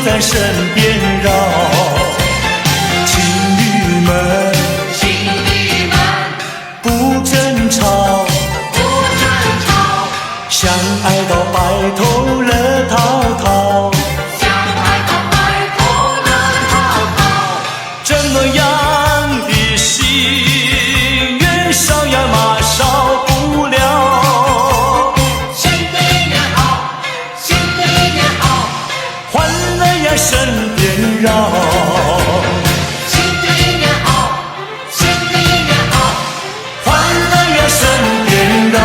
在身边绕。情侣们，情侣们，不争吵，不争吵，相爱到白头乐滔滔。相爱到白头乐滔滔。这么样的心愿，少呀嘛少不了。新的一年好，新的一年好，欢乐呀身边绕。新的一年好，新的一年好，欢乐呀身边绕。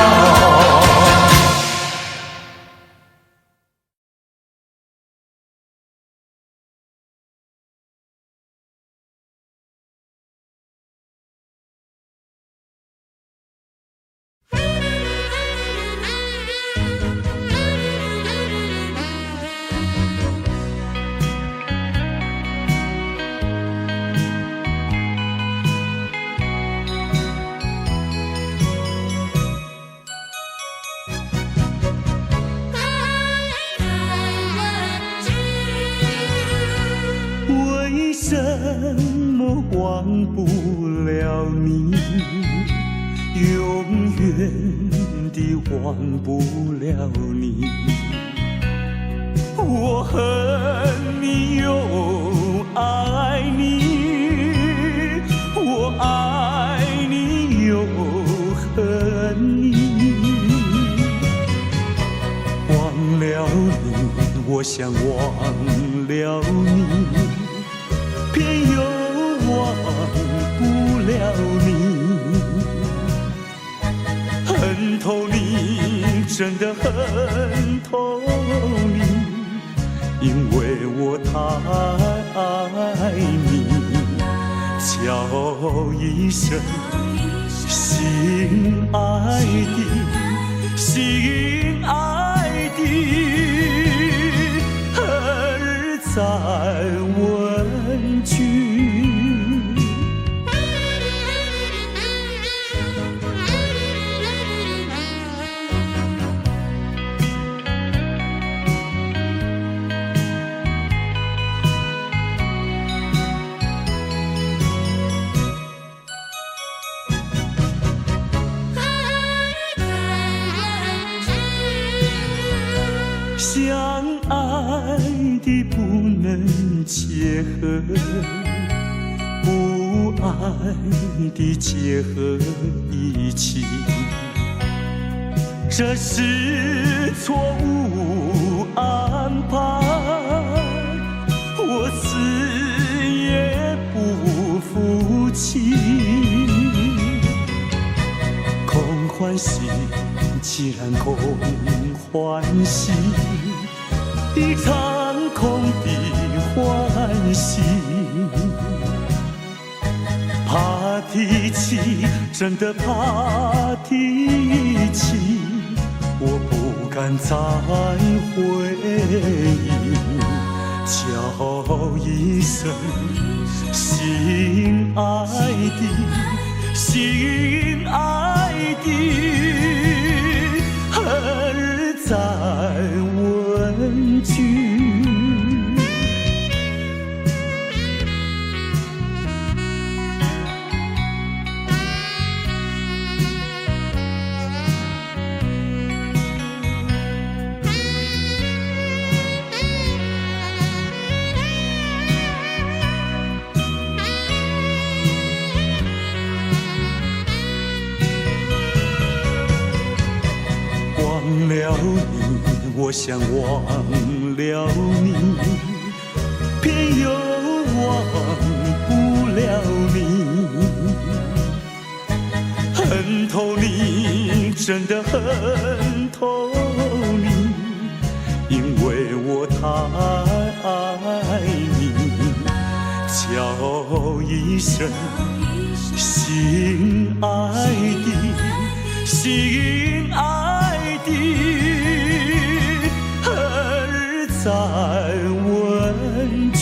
为什么忘不了你？永远地忘不了你。我恨你又爱你，我爱你又恨你。忘了你，我想忘了你，偏又忘不了你。恨透你，真的恨透你，因为我太爱你。叫一声心爱的，心爱的，儿在问句。相爱的不能结合，不爱的结合一起，这是错误安排，我死也不服气。空欢喜，既然空欢喜，一场空的欢喜。怕提起，真的怕提起，我不敢再回忆。叫一声心爱的，心爱的，儿在问句。忘了你，我想忘了你，偏又忘不了你。恨透你，真的恨透你，因为我太爱你。叫一声心爱的，心爱的，儿在问句。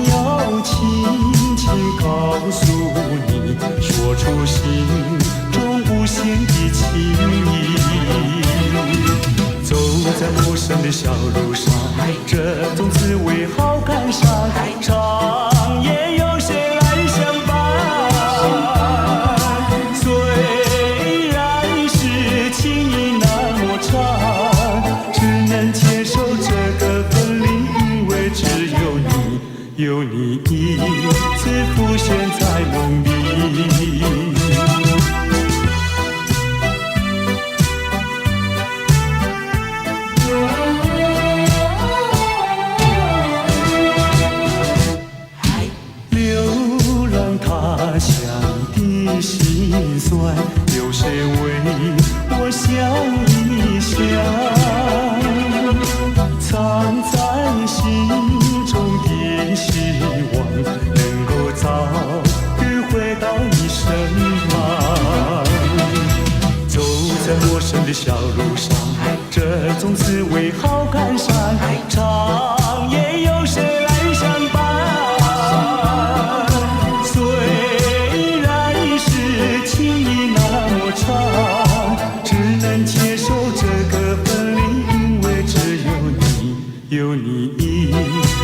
要轻轻告诉你，说出心中无限的情意。走在陌生的小路上，这种滋味好感伤，长夜有谁来相伴？虽然是情意那么长，只能接受这个分离，因为只有你，有你一直浮现在梦里。流浪他乡的辛酸，有谁为我想一想？藏在心中的希望，能够早日回到你身旁。走在陌生的小路上，这种滋味好感伤，长夜有谁来相伴？虽然是情意那么长，只能接受这个分离，因为只有你，有你一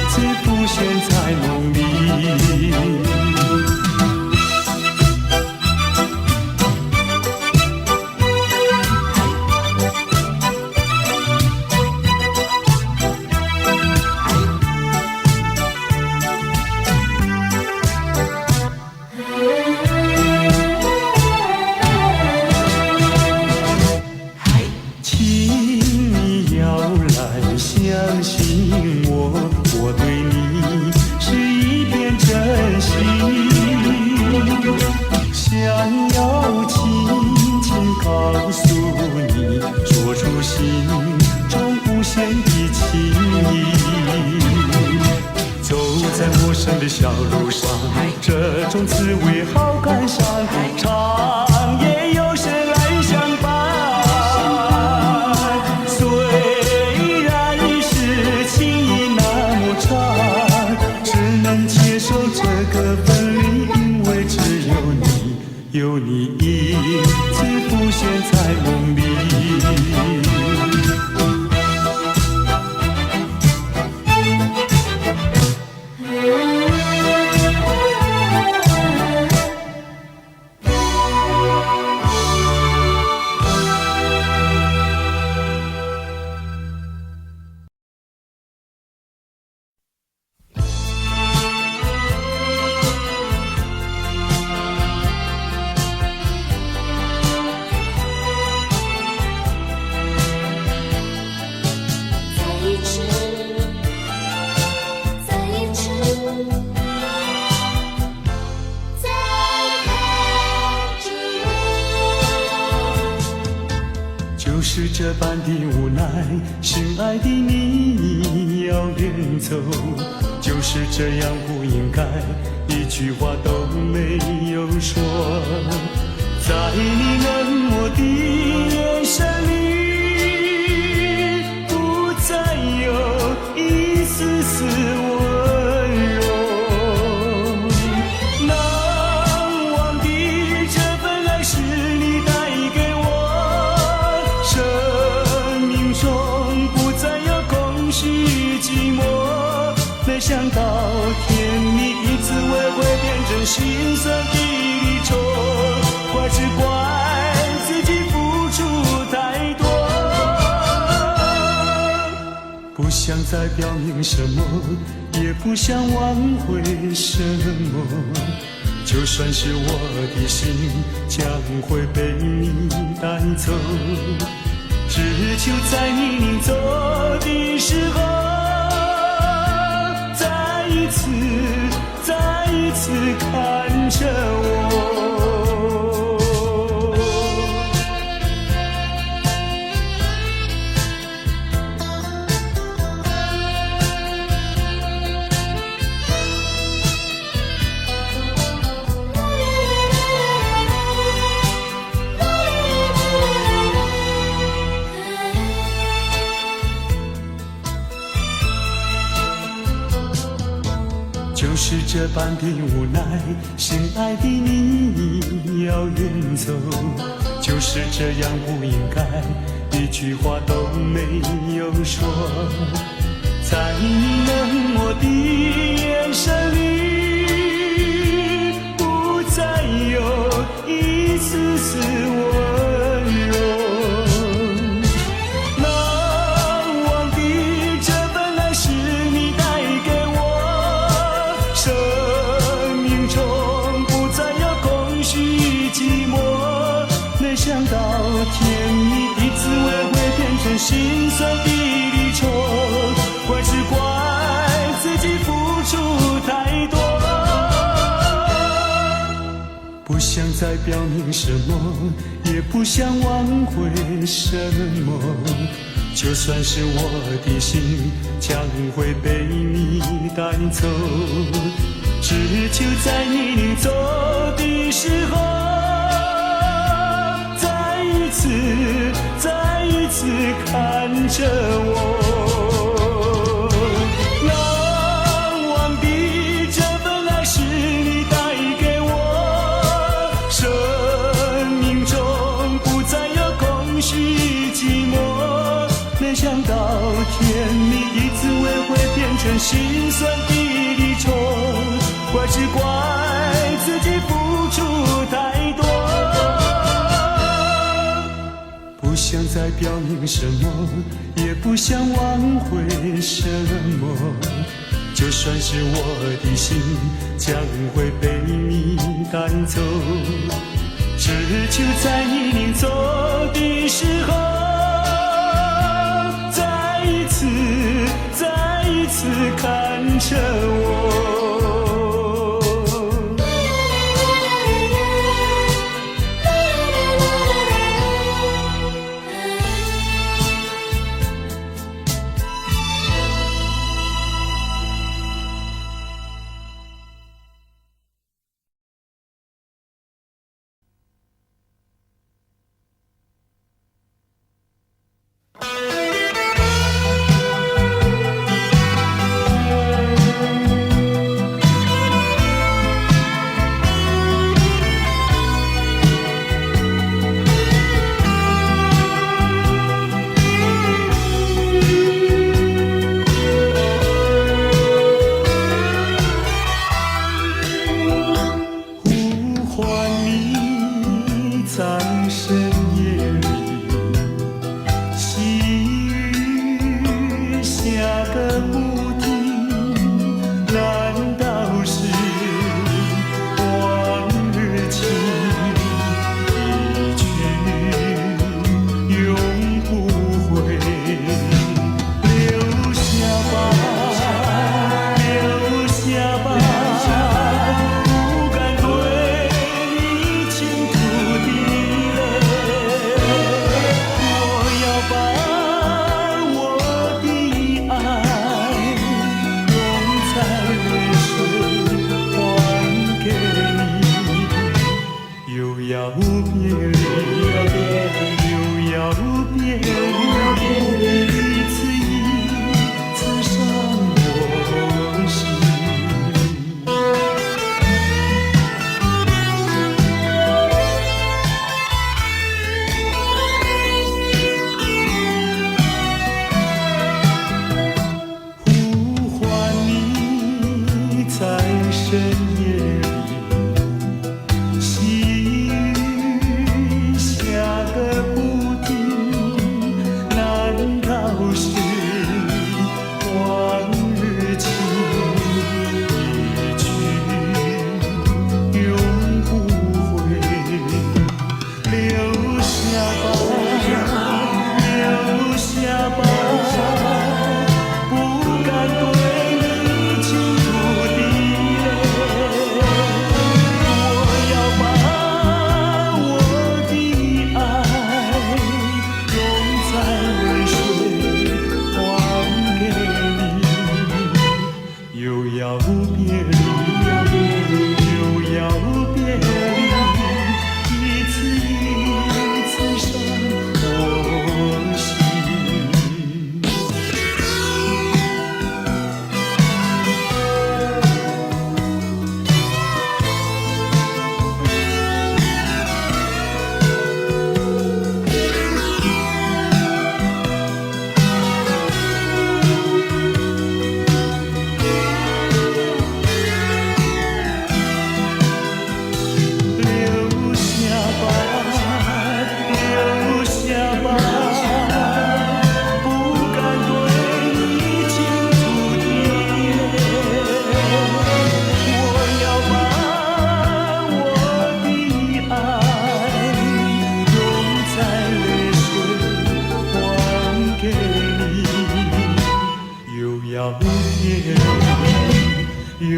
直浮现在梦里。相信我，我对你是一片真心，想要轻轻告诉你，说出心中无限的情意。走在陌生的小路上，这种滋味好感伤，长夜有谁来相伴？接受这个分离，因为只有你，有你一直浮现在梦里。就是这般的无奈，心爱的你要远走，就是这样不应该，一句话都没有说。在你冷漠的眼神里，不再有一丝丝温柔。难忘的这份爱是你带给我，生命中不再有空虚寂寞。没想到甜蜜的滋味会变成心酸的离愁，怪只怪自己付出太多。不想再表明什么，也不想挽回什么，就算是我的心将会被你带走，只求在你临走的时候，再一次看着我。就是这般的无奈，心爱的你要远走，就是这样不应该，一句话都没有说，在你冷漠的眼神里，不再有一丝丝温柔。难忘的这本来是你带给我，生命中不再有空虚寂寞。没想到甜蜜的滋味会变成心酸的离愁，怪只怪自己付出太多。不想再表明什么，也不想挽回什么，就算是我的心将会被你带走，只求在你临走的时候，再一次看着我。难忘的这本来是你带给我，生命中不再有空虚寂寞。没想到甜蜜的滋味会变成心酸的离愁，怪只怪自己付出太多。不想再表明什么，也不想挽回什么，就算是我的心将会被你带走，只求在你临走的时候，再一次看着我。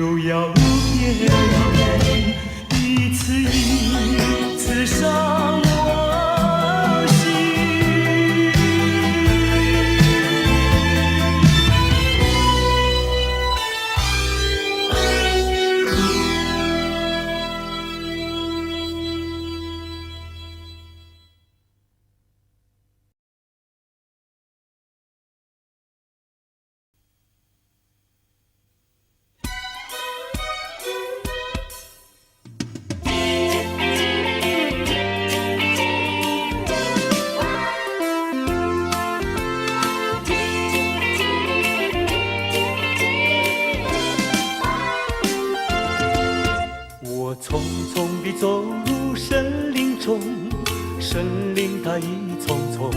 又要变，一次一次伤我心。我匆匆地走入森林中，森林它一丛丛，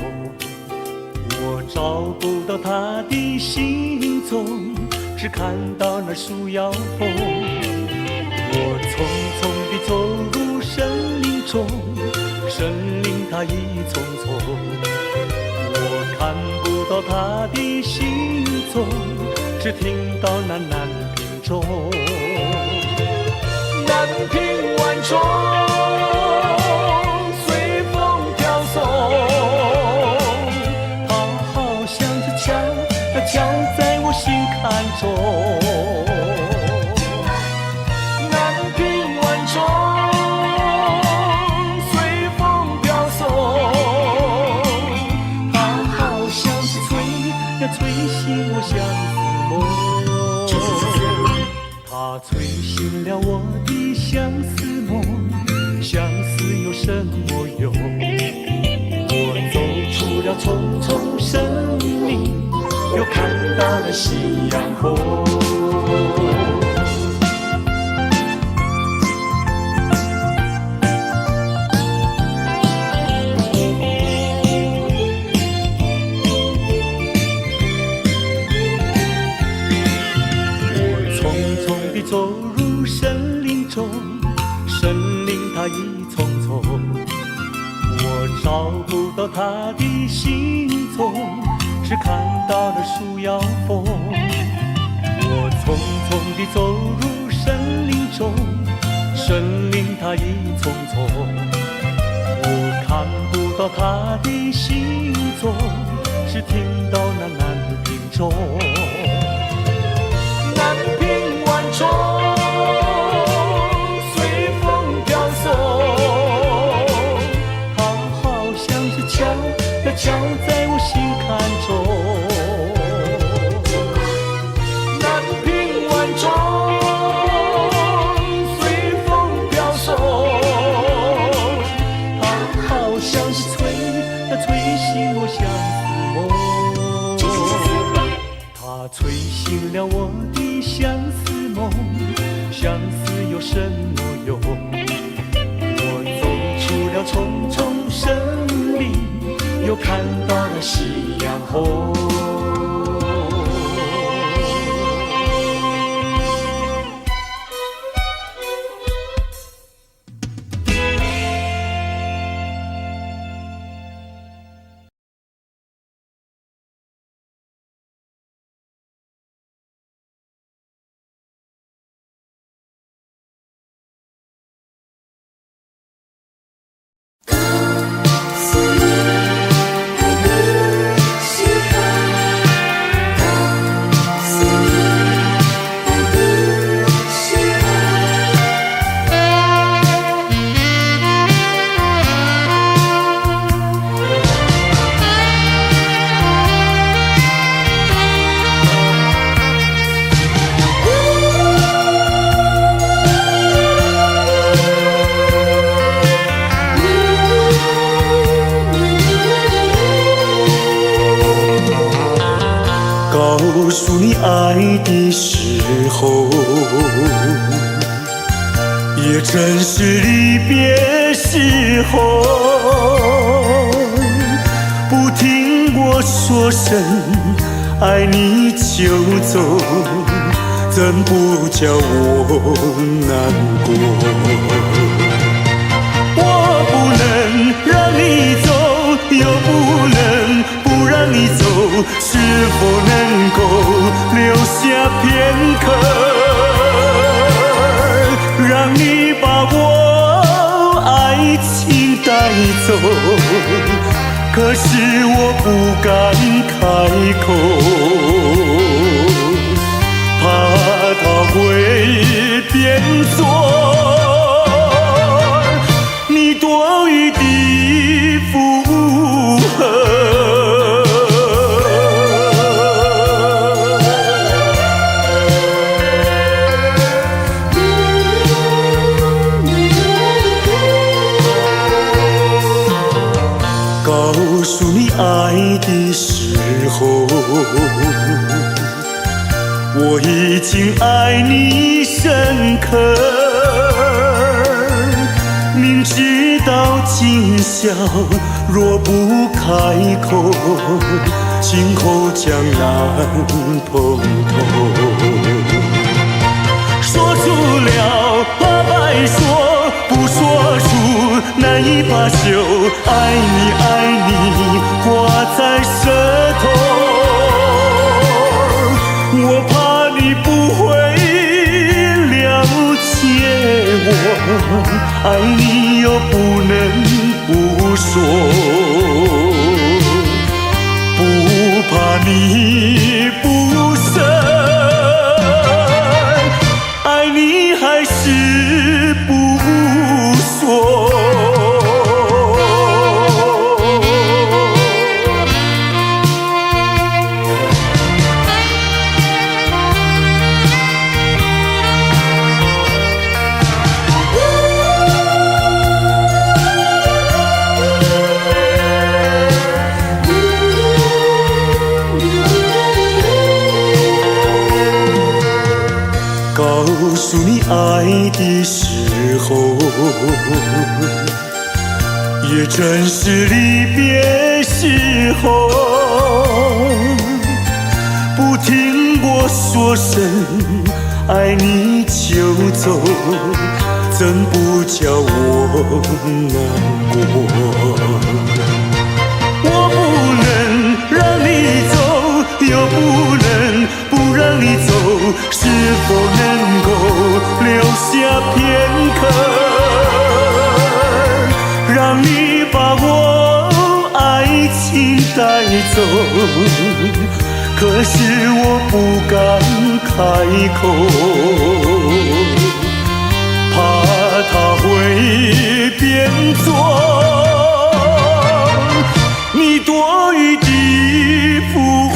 我找不到它的行踪，只看到那树摇风。我匆匆地走入森林中，森林它一丛丛，我看不到它的行踪，只听到那南屏钟。南屏晚钟随风飘送，它好像是敲在我心坎中。南屏晚钟随风飘送，它好像是催醒我相思梦，它催醒了我的相思梦，相思有什么用？我走出了丛丛森林，又看到了夕阳红。走入森林中，森林它一丛丛，我找不到它的行踪，只看到了树摇风。我匆匆地走入森林中，森林它一丛丛，我看不到它的行踪，只听到那南屏钟。南屏晚钟随风飘送，它好像是敲在我心坎中。南屏晚钟随风飘送，它好像是催醒我相思梦，它催醒了我的相思梦，相思有什么用？我走出了丛丛森林，又看到了夕阳红。告诉你爱的时候，也正是离别时候。不听我说声爱你就走，怎不叫我难过？我不能让你走，又不能不让你走，是否能够留下片刻？让你把我爱情带走，可是我不敢开口，怕它会变作你多余的负荷。告诉你爱的时候，我已经爱你深刻，明知道今宵若不开口，今后将难碰头。说出了怕白说，不说出难以罢休。爱你爱你挂在舌头，我怕你不会了解我，爱你又不能不说，不怕你不舍，爱你还是不说。告诉你爱的时候，也正是离别时候，不听我说声爱你就走，怎不叫我难过？我不能让你走，又不能不让你走，是否能够留下片刻，让你把我爱情带走？可是我不敢开口，怕它会变作你多余的负荷。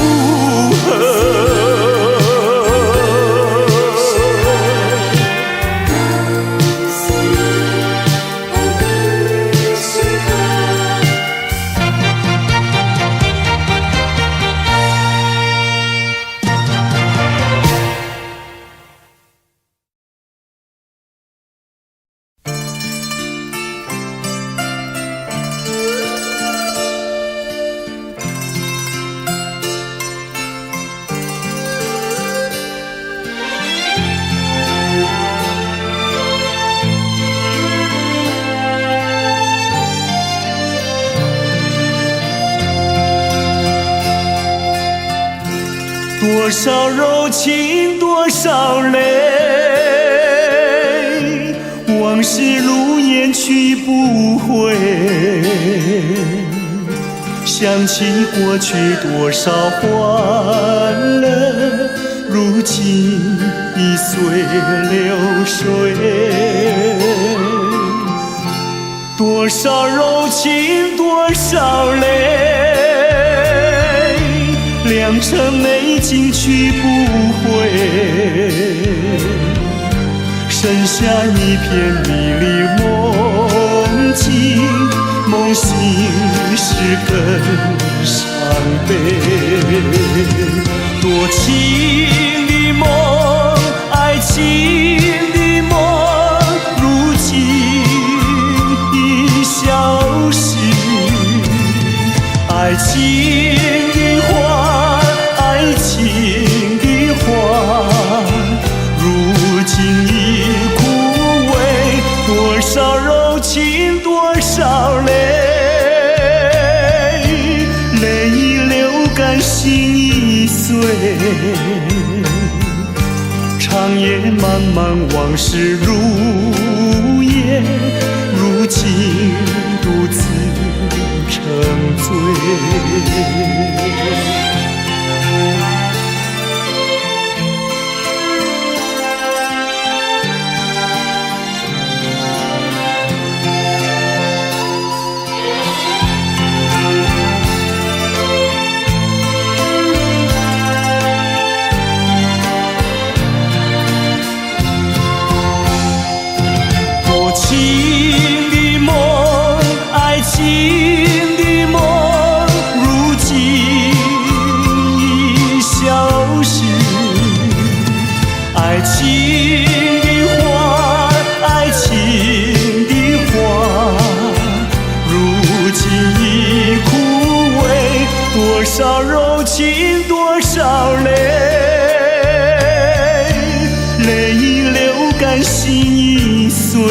多少柔情多少泪，往事如烟去不回，想起过去多少欢乐，如今已随流水。多少柔情多少泪，良辰美景去不回，剩下一片迷离梦境，梦醒时更伤悲。多情的梦，爱情的梦，如今已消失。爱情的花，爱情的花，如今已枯萎。多少柔情多少泪，泪已流干心已碎。长夜漫漫往事如多情的梦，爱情的梦，如今已消失。爱情的花，爱情的花，如今已枯萎。多少柔情，多少泪，泪流干心已碎。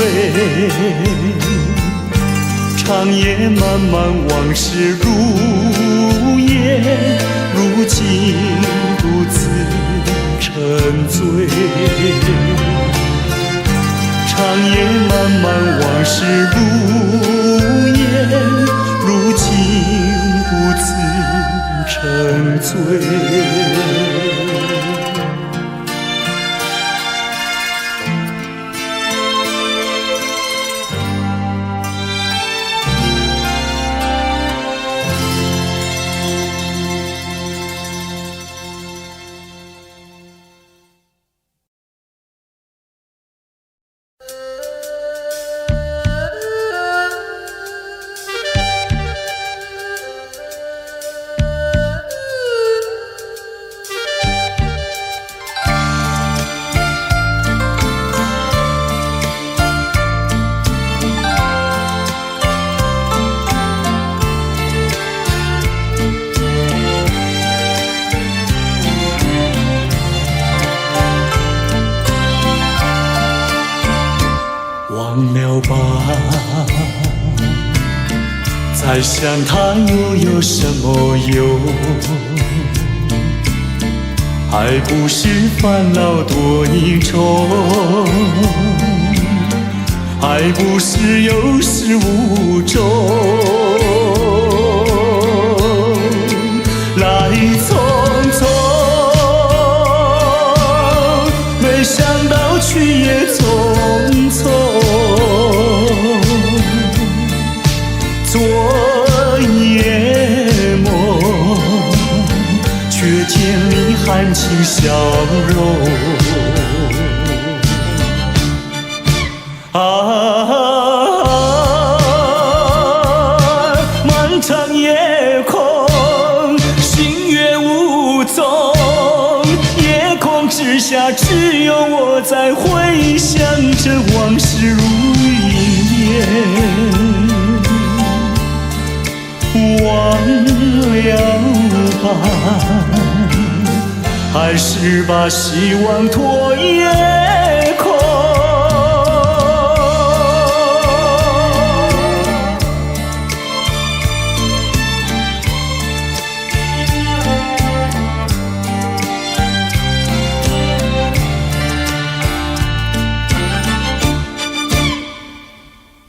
长夜漫漫，往事如烟，如今独自沉醉。长夜漫漫，往事如烟，如今独自沉醉。忘了吧，再想他又有什么用？还不是烦恼多一重，还不是有始无终。来匆匆，没想到去也匆匆。昨夜梦，却见你含情笑容。漫长夜空，星月无踪，夜空之下只有我在回想着往事如云烟。忘了吧，还是把希望托夜空。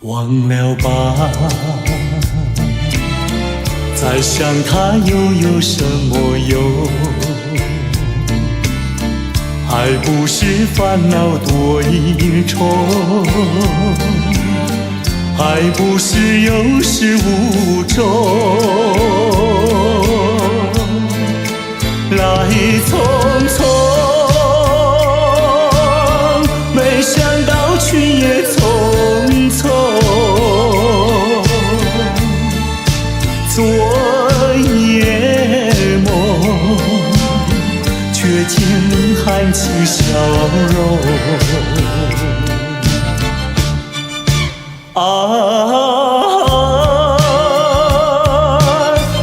忘了吧，再想他又有什么用？还不是烦恼多一重，还不是有始无终。来匆匆，没想到去也匆匆。昨夜梦，却见你含情笑容。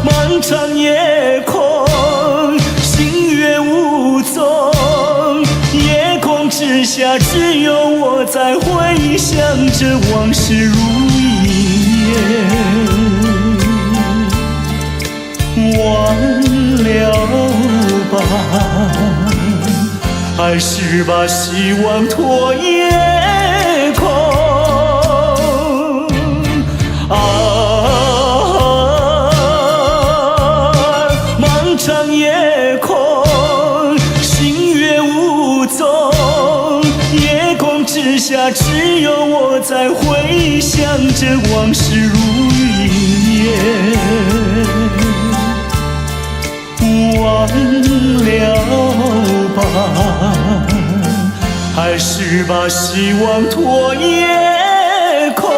漫长夜空，星月无踪，夜空之下只有我在回想着往事如云烟。忘了吧，还是把希望托夜空。下，只有我在回想着往事如云烟，忘了吧，还是把希望拖夜空。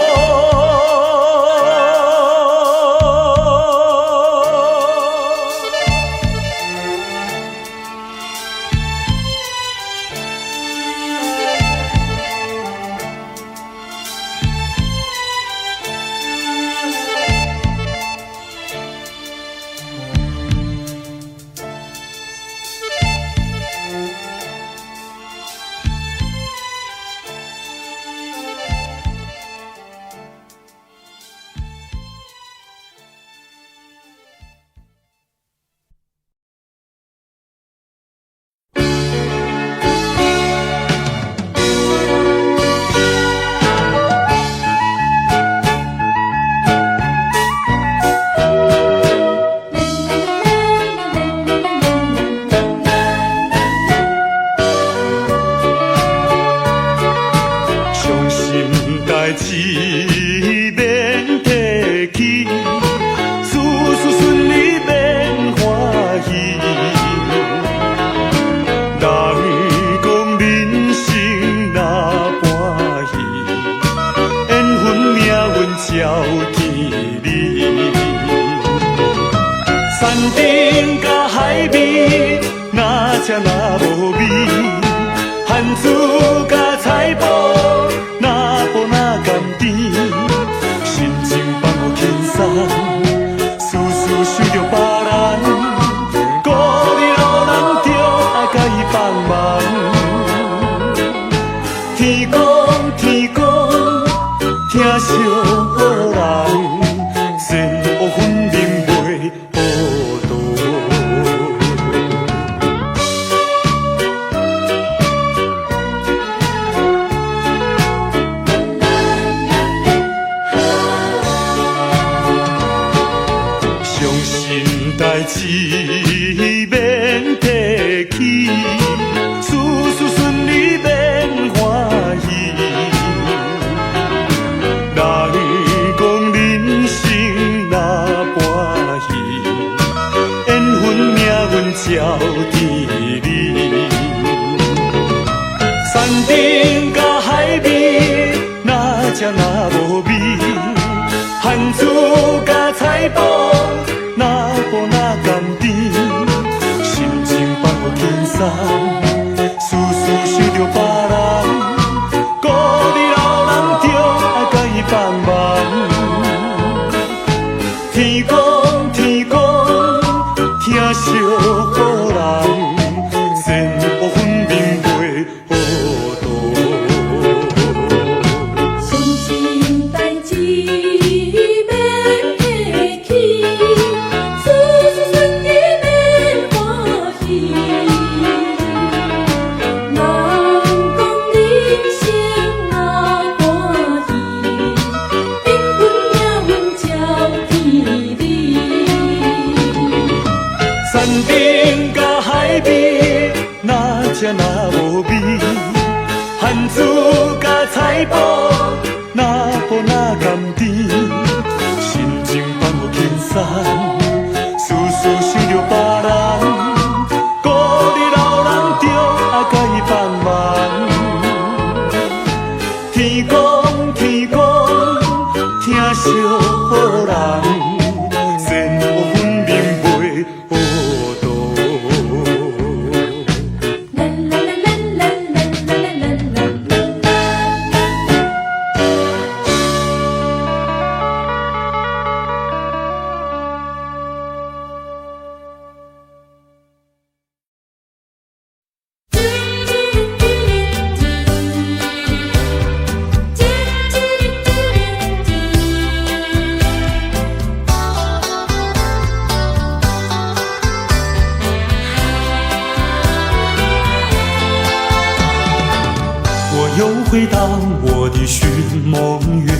回到我的寻梦园，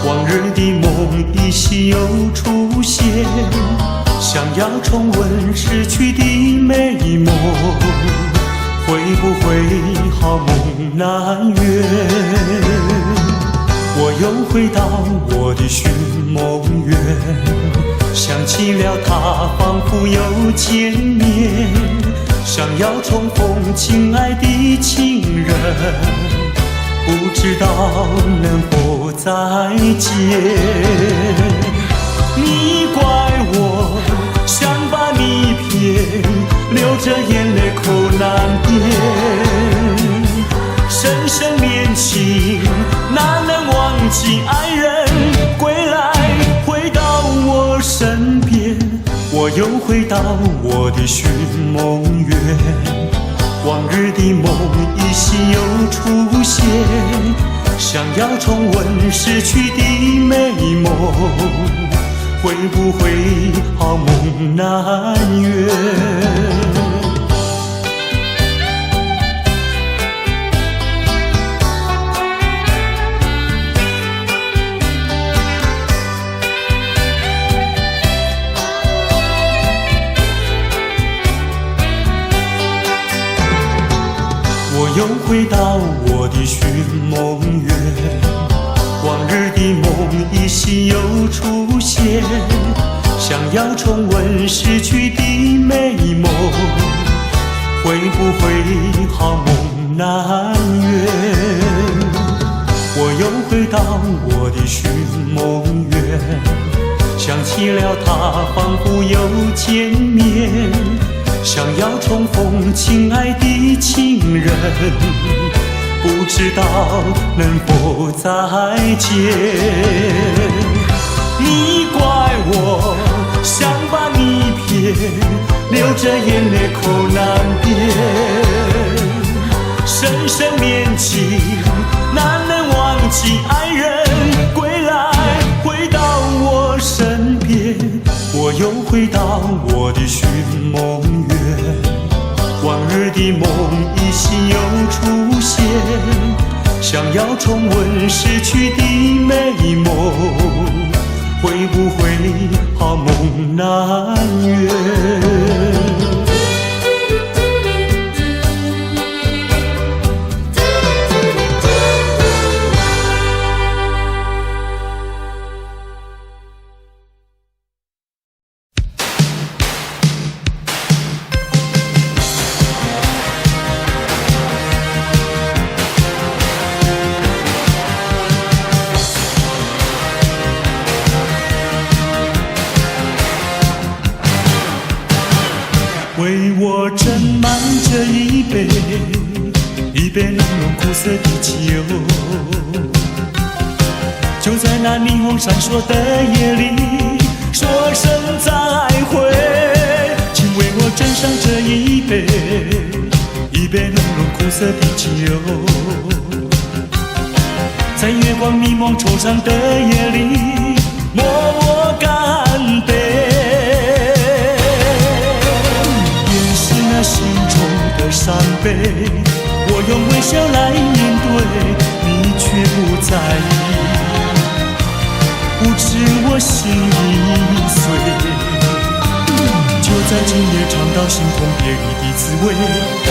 往日的梦依稀又出现，想要重温逝去的美梦。会不会好梦难圆？我又回到我的寻梦园，想起了他，仿佛又见面，想要重逢亲爱的情人，不知道能否再见。你怪我想把你骗，流着眼泪口难辨。深深恋情哪能忘记爱人？归来回到我身边，我又回到我的寻梦园。往日的梦依稀又出现，想要重温逝去的美梦，会不会好梦难圆？我又回到我的寻梦园，往日的梦依稀又出现，想要重温逝去的美梦，会不会好梦难圆？我又回到我的寻梦园，想起了他，仿佛又见面，想要重逢亲爱的情人，不知道能否再见。你怪我想把你骗，流着眼泪口难辨。深深恋情哪能忘记爱人？归来回到我身边，我又回到我的寻梦园。往日的梦依稀又出现，想要重温逝去的美梦，会不会好梦难圆？为我斟满这一杯，一杯浓浓苦涩的酒，就在那霓虹闪烁的夜里，说声再会。请为我斟上这一杯，一杯浓浓苦涩的酒，在月光迷蒙惆怅的夜里，默默干杯。那心中的伤悲，我用微笑来面对，你却不在意，不知我心已碎。就在今夜尝到心痛别离的滋味，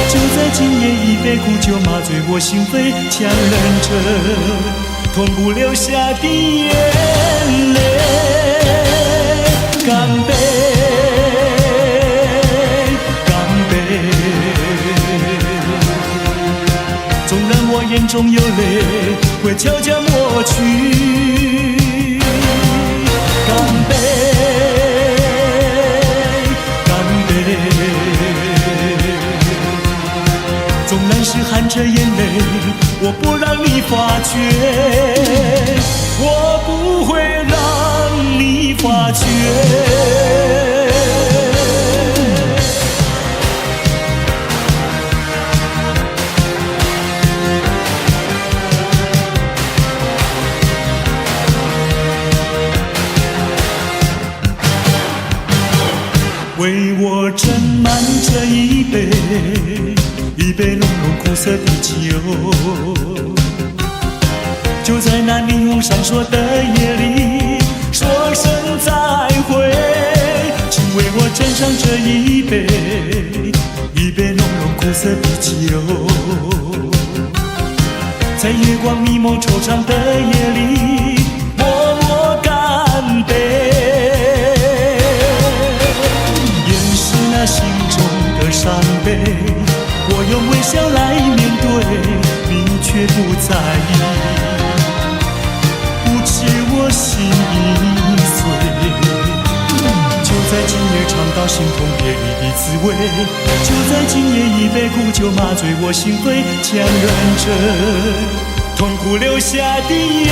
就在今夜一杯苦酒麻醉我心扉，强忍着痛不流下的眼泪，干杯。纵然我眼中有泪，会悄悄抹去。干杯，干杯。纵然是含着眼泪，我不让你发觉，我不会让你发觉。为我斟满这一杯，一杯浓浓苦涩的酒，就在那霓虹闪烁的夜里，说声再会。请为我斟上这一杯，一杯浓浓苦色啤酒，在月光迷蒙惆怅的夜里，默默干杯。掩饰那心中的伤悲，我用微笑来面对，你却不在意，不知我心已碎。就在今夜尝到心痛别离的滋味，就在今夜一杯苦酒麻醉我心扉，强忍着痛苦流下的眼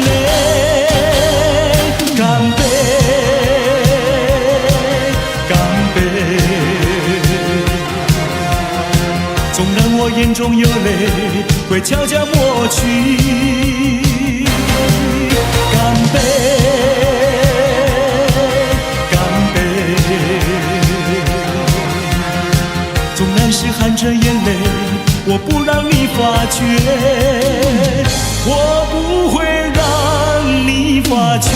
泪。干杯，干杯，纵然我眼中有泪会悄悄抹去。干杯，纵然是含着眼泪，我不让你发觉，我不会让你发觉。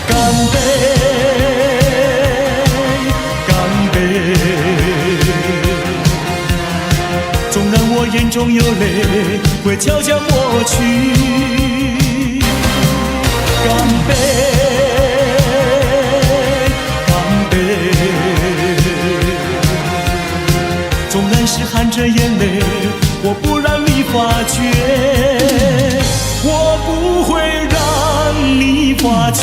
干杯，干杯，纵然我眼中有泪会悄悄抹去。干杯，是含着眼泪，我不让你发觉，我不会让你发觉。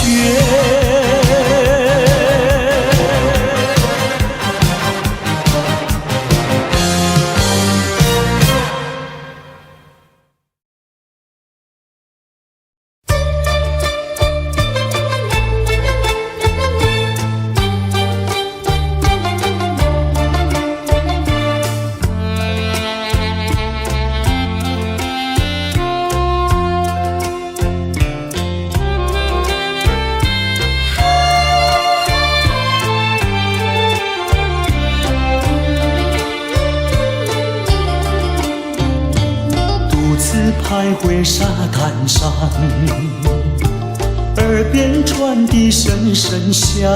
徘徊沙滩上，耳边传递声声响，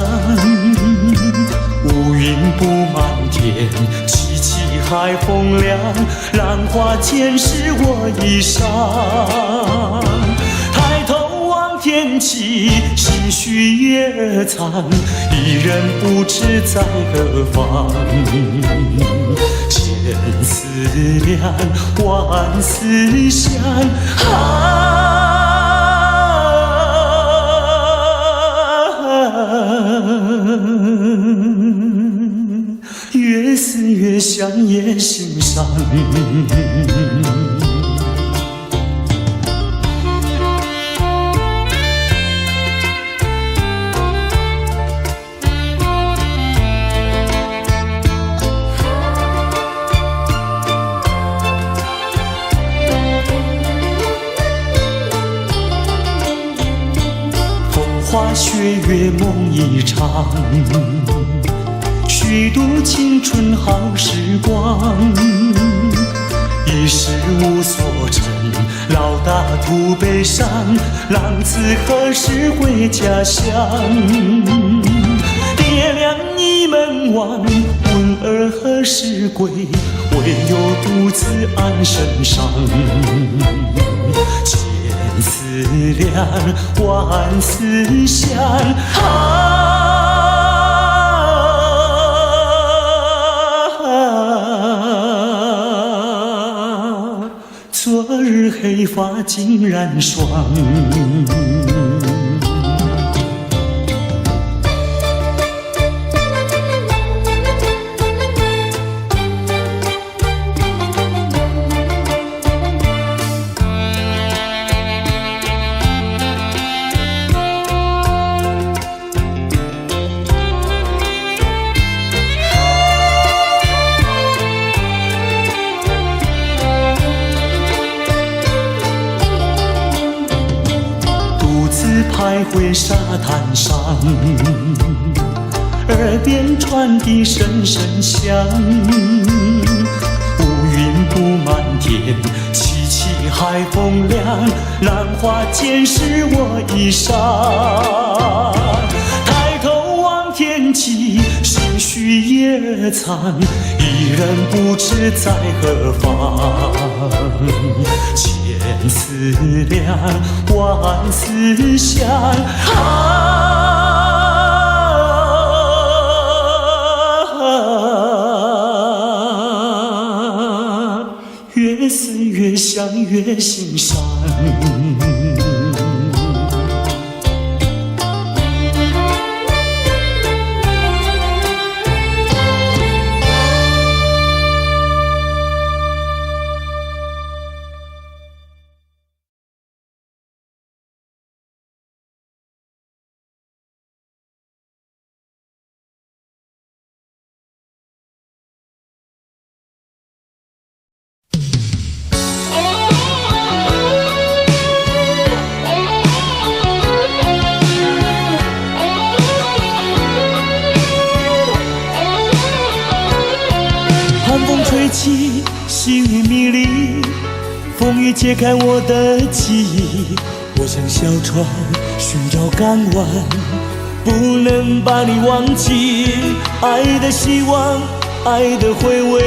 乌云布满天，凄凄海风凉，浪花溅湿我衣裳。抬头望天际，心绪也藏，一人不知在何方。千思量，万思想，越思越想也心伤。花雪月梦一场，虚度青春好时光。一时无所成，老大徒悲伤，浪子何时回家乡？爹娘倚门望，问儿何时归？唯有独自安身上。千思量，万思想，昨日黑发竟然霜。徘徊沙滩上，耳边传递声声响，乌云布满天，凄凄海风凉，浪花溅湿我衣裳。抬头望天际，心绪也藏，依然不知在何方。千思量，万思想，越思越想越心伤。寒风吹起，细雨迷离，风雨揭开我的记忆。我像小船寻找港湾，不能把你忘记。爱的希望，爱的回味，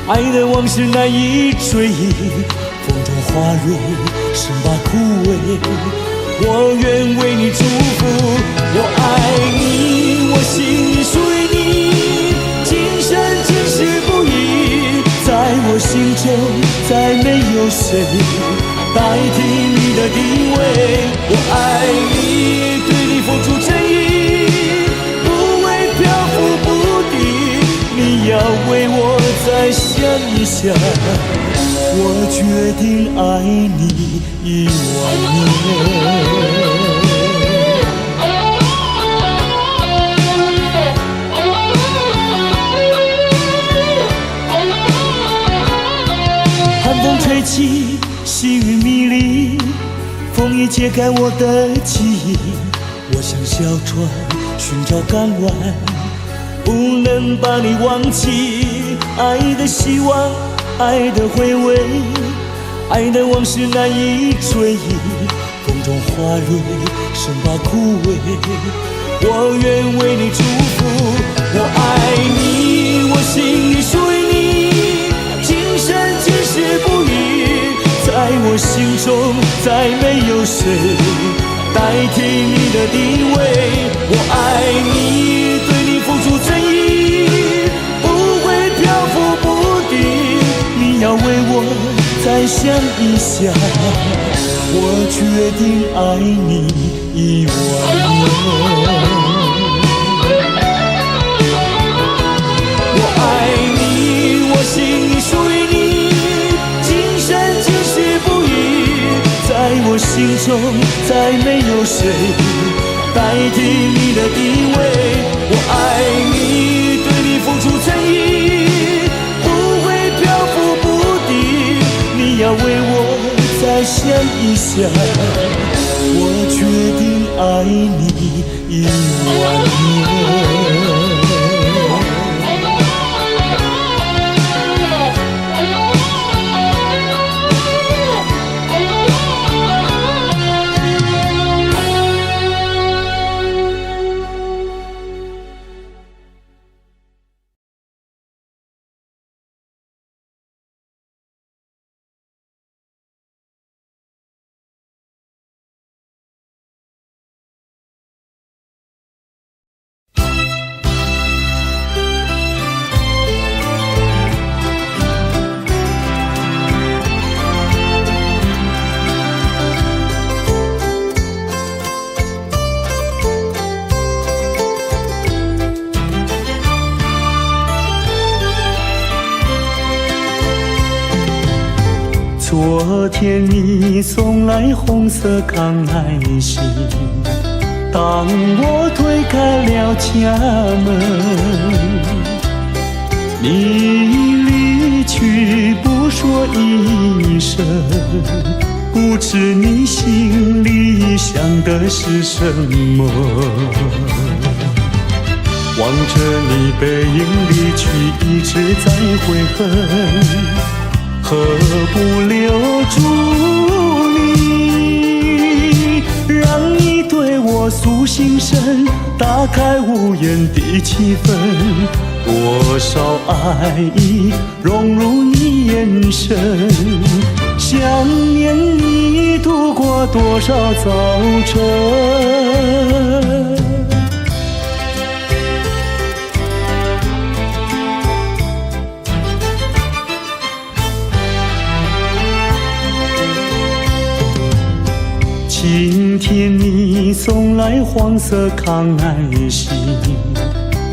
爱的往事难以追忆。风中花蕊，生把枯萎。我愿为你祝福，我爱你，我心属于你，今生今世不移。在我心中，再没有谁代替你的地位。我爱你，对你付出真意，不会漂浮不定。你要为我再想一想，我决定爱你10000年。寒风吹起，细雨迷离，风雨揭开我的记忆。我像小船寻找港湾，不能把你忘记。爱的希望，爱的回味，爱的往事难以追忆。风中花蕊，生把枯萎。我愿为你祝福，我爱你，我心里属于你，今生今世不移。在我心中，再没有谁代替你的地位。我爱你，对你付出真意，不会漂浮不定。你要为我再想一想，我决定爱你10000年。我爱你，我心里属于你，今生今世不移。在我心中，再没有谁代替你的地位。我爱你，对你付出真意，不会漂浮不定。你要为我再想一想，我决定爱你10000年。昨天你送来红色康乃馨，当我推开了家门，你离去不说一声，不知你心里想的是什么。望着你背影离去，一直在悔恨。何不留住你，让你对我我诉心声，打开无言的气氛。多少爱意融入你眼神，想念你度过多少早晨。今天你送来黄色康乃馨，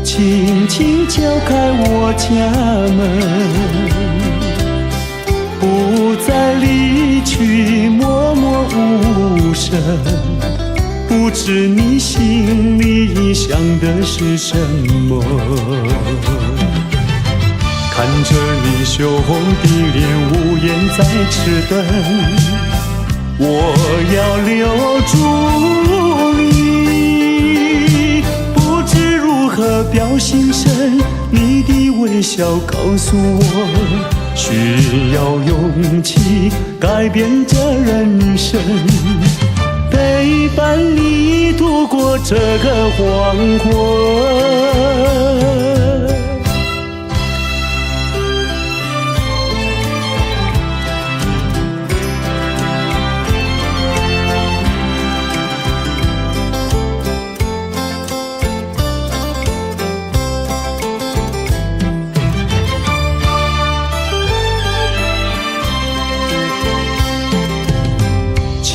轻轻敲开我家门，不再离去，默默无声。不知你心里想的是什么？看着你羞红的脸，无言在痴等。我要留住你，不知如何表心声。你的微笑告诉我，需要勇气改变这人生，陪伴你度过这个黄昏。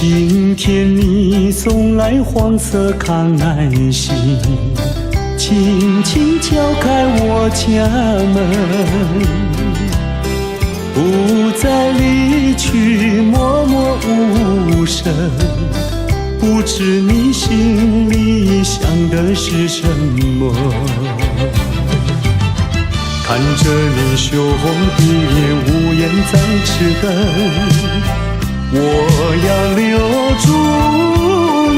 今天你送来黄色康乃馨，轻轻敲开我家门，不再离去，默默无声。不知你心里想的是什么？看着你羞红的脸，无言在痴等。我要留住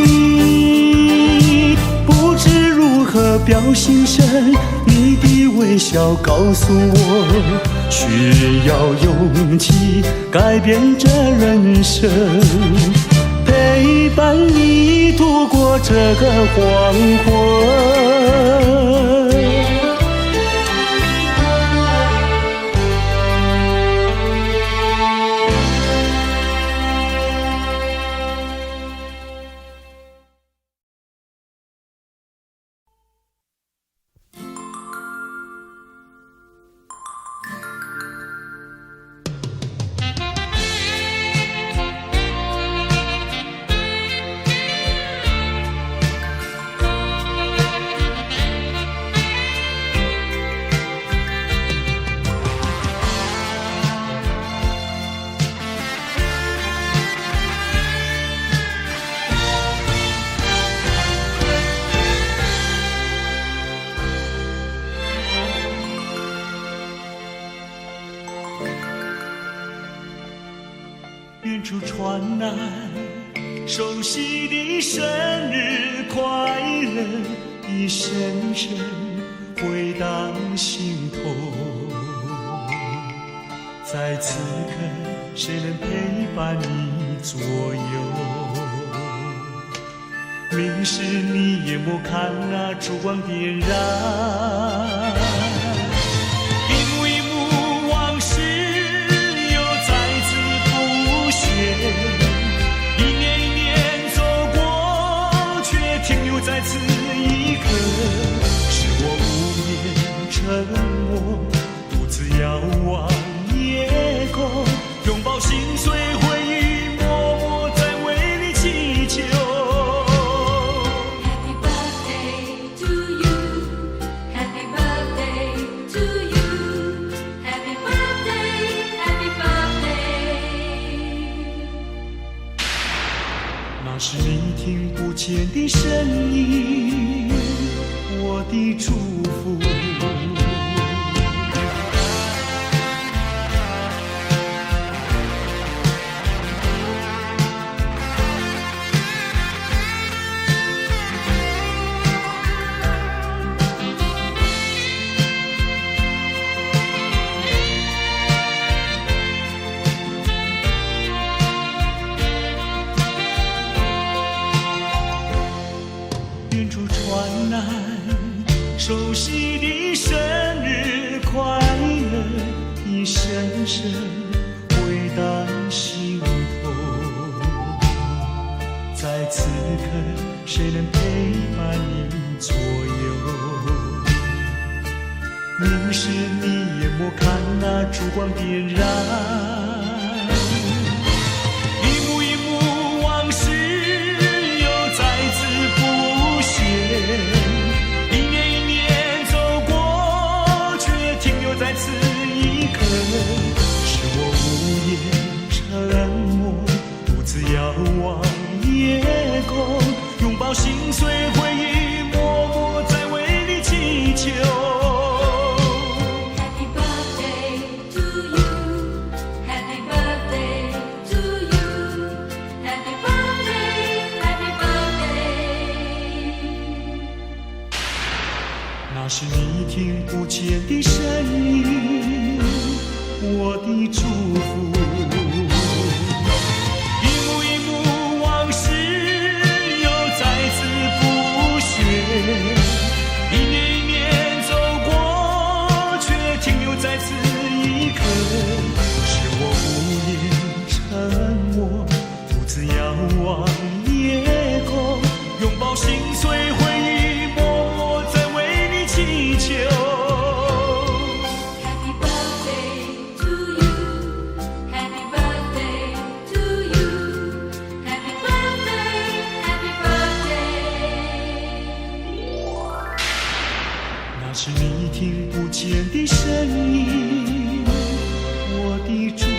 你，不知如何表心声。你的微笑告诉我，需要勇气改变这人生，陪伴你度过这个黄昏。远处传来熟悉的生日快乐，一声声回荡心头。在此刻，谁能陪伴你左右？明示你眼眸看那烛光点燃。一年一年走过，却停留在此一刻。是我无言沉默，独自遥望夜空，拥抱心碎回忆，默默在为你祈求。Happy birthday to you, Happy birthday to you, Happy birthday, Happy birthday。那是你听不见的声音，我的祝福。声回荡心头。在此刻，谁能陪伴你左右？凝视你眼眸，看那烛光点燃，一幕一幕往事又再次浮现。一年一年走过，却停留在此一刻，是我无言沉默，独自遥望夜空，拥抱心碎回忆，默默在为你祈求。Happy birthday to you, Happy birthday to you, Happy birthday, Happy birthday。那是你听不见的声音，我的祝福。一年一年走过，却停留在此一刻，是我无言沉默，独自遥望夜空，拥抱心碎回忆，默默在为你祈求。Happy birthday to you, Happy birthday to you, Happy birthday, Happy birthday。那是你听不见的声音，我的祝福。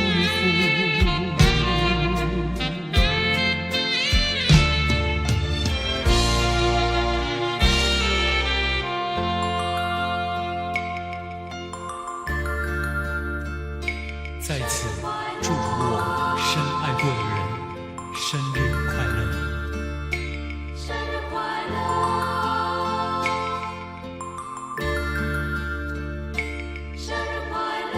在此祝福我深爱过的人生日快乐。生日快乐，生日快乐，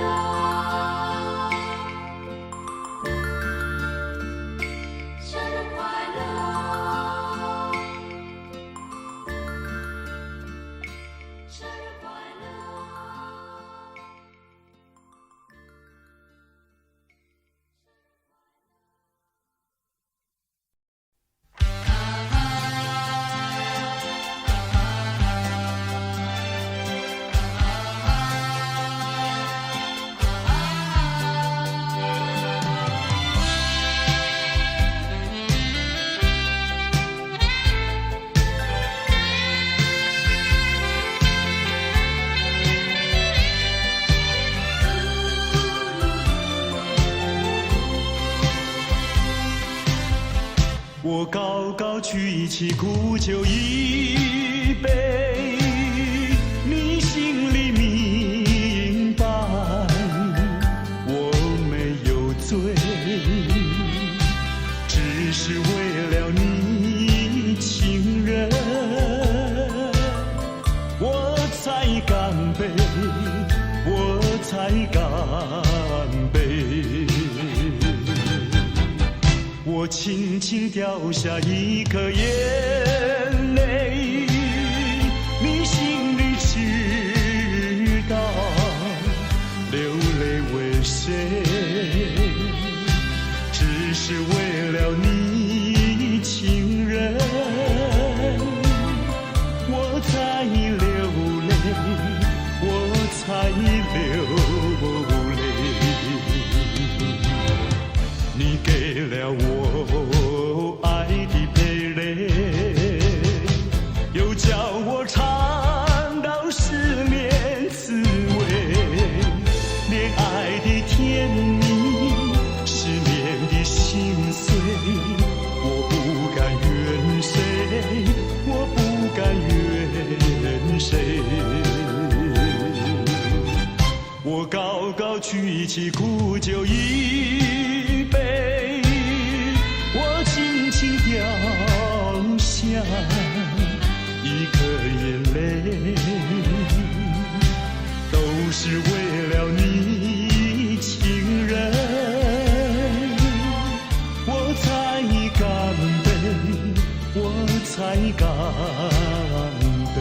生日快乐，生日快乐。我高高举起苦酒一杯，你心里明白，我没有醉，只是为了你情人，我才干杯，我才干杯。我轻轻掉下一颗眼泪，你心里知道流泪为谁，只是为了你情人，我才流泪，我才流泪。你给了我爱的陪累，又叫我尝到失恋滋味。恋爱的甜蜜，失恋的心碎，我不敢怨谁，我不敢怨谁。我高高举起苦酒一杯，我轻轻掉下一颗眼泪，都是为了你情人，我才干杯，我才干杯。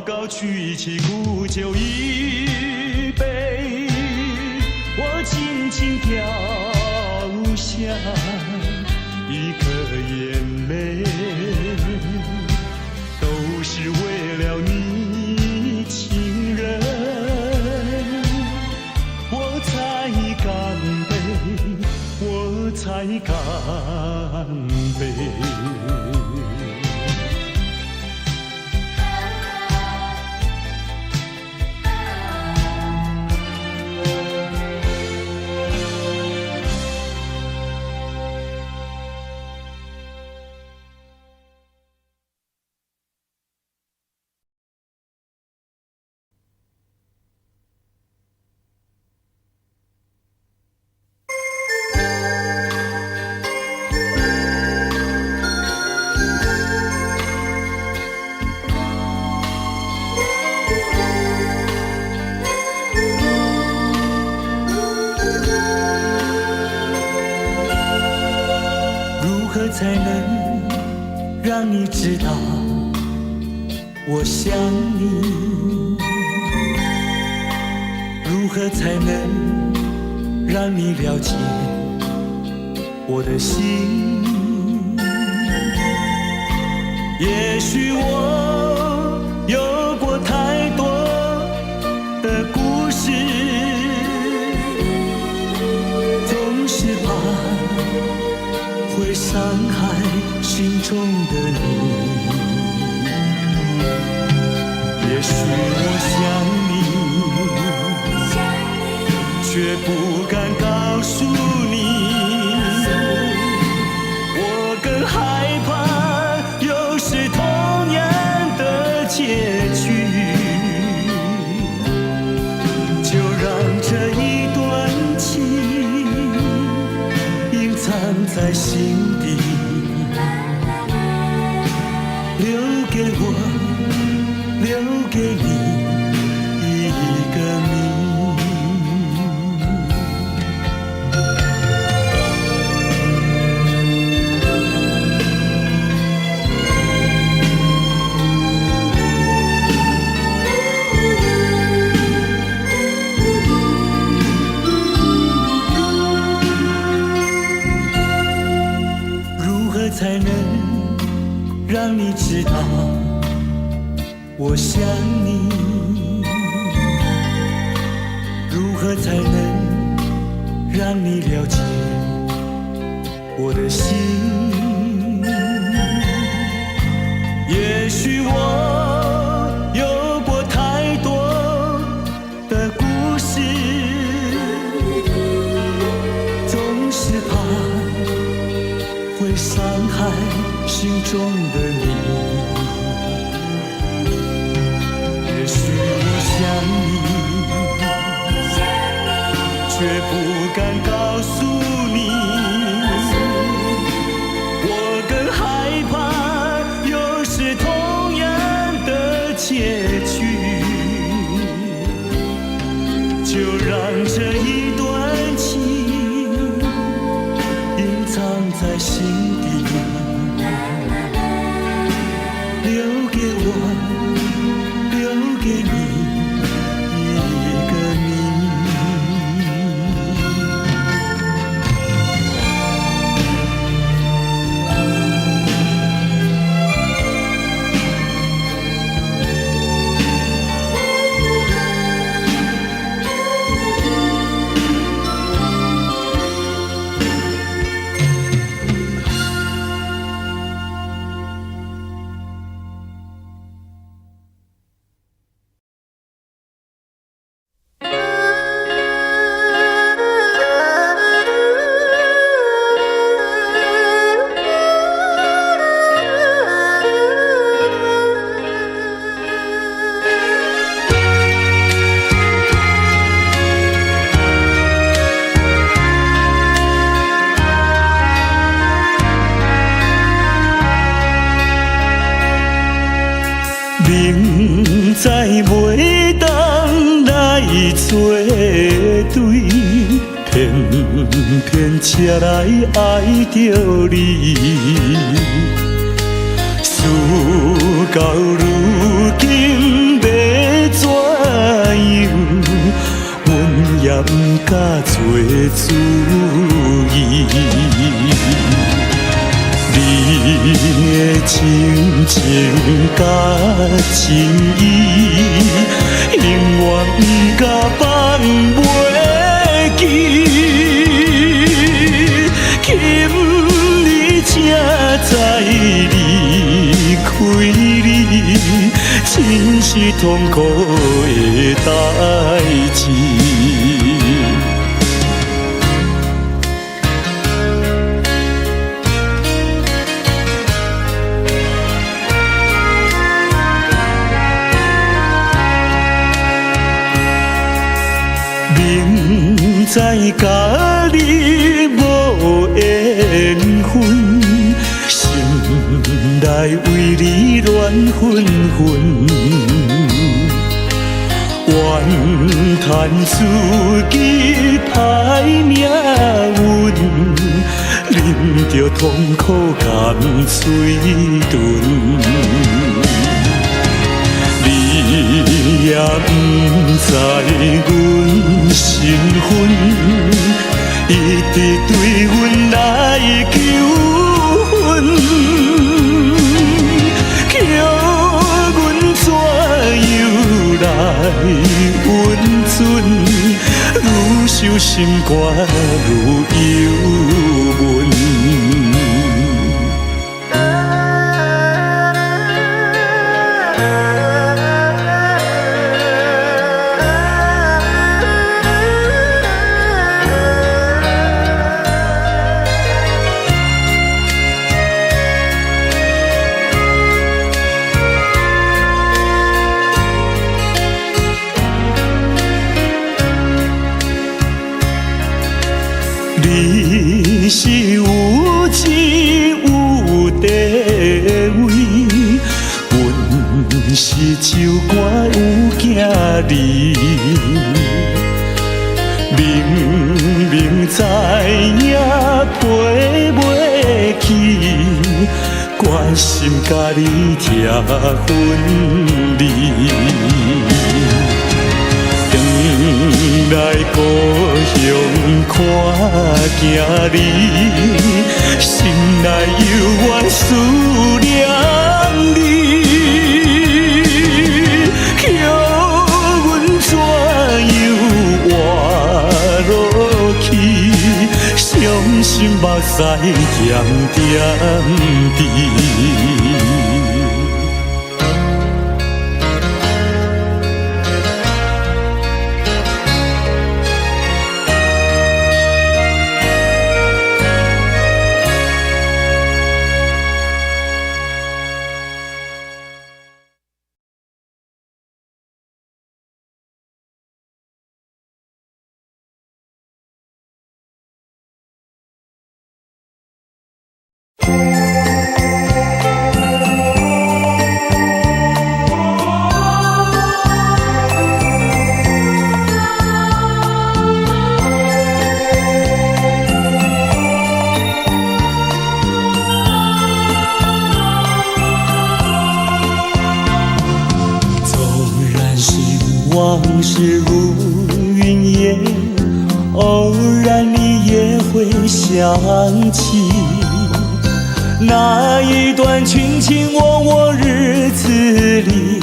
祷告举起苦酒一杯，我轻轻掉下一颗眼泪，都是为了你，情人，我才干杯，我才干杯。才能让你知道我想你？如何才能让你了解我的心？也许我有过太多的故事，总是怕会伤害心中的你。也许我想你，却不敢告诉你。我更害怕又是同样的结局，就让这一段情隐藏在心底，留给我，留给你一个谜。如何才能让你知道我想你？如何才能让你了解我的心？也许我有过太多的故事，总是怕会伤害心中的你。也许我想你，却不敢告诉你。我更害怕又是同样的结局，就让这一段情隐藏在心底，留给我，留给你一个谜。明知袂当来作对，偏偏才来爱着你。事到如今注意。你的真情甲真意，永远不甲放袂记。今日才知离开你，真是痛苦的代志。明知甲你无缘分，心内为你乱纷纷，怨叹自己歹命运，啉着痛苦甘水顿。你也不知阮身份，一直对阮来求婚，叫阮怎样来温存？愈想心肝愈忧闷。你是有钱有地位，阮是酒馆有囝儿，明明知影陪袂起，关心甲你拆分离。来故乡看囝儿，心内犹原思念你，叫阮怎样活落去？伤心目屎咸点滴。往事如云烟，偶然你也会想起那一段卿卿我我日子里，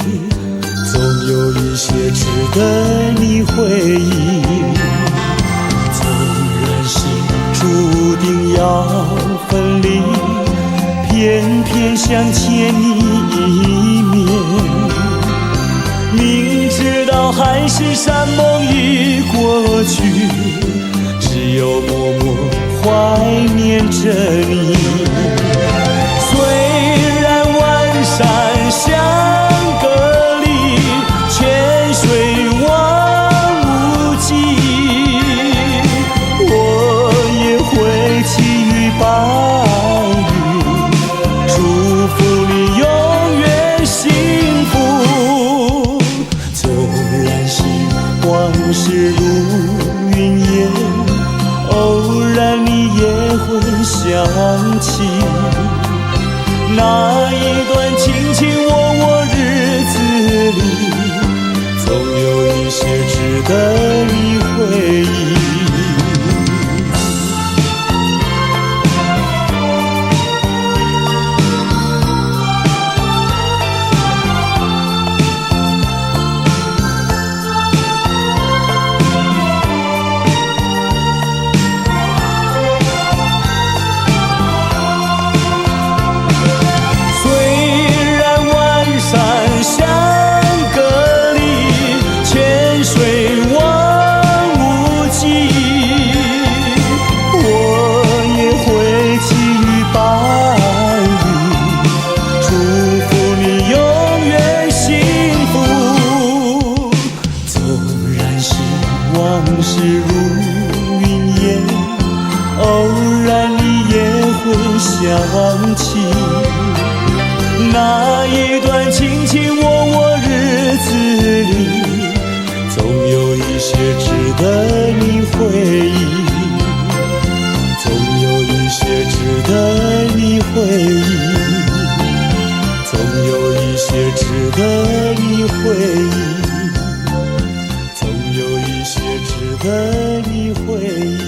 总有一些值得你回忆。纵然是注定要分离，偏偏想见你一面。明知道海誓山盟已过去，只有默默怀念着你。虽然万山相隔离，千水望无际，我也会寄予白云，祝福你永远幸福。纵然是往事如云烟，偶然你也会想起如云烟，偶然你也会想起那一段卿卿我我日子里，总有一些值得你回忆，总有一些值得你回忆，总有一些值得你回忆，总有一些值得你回忆，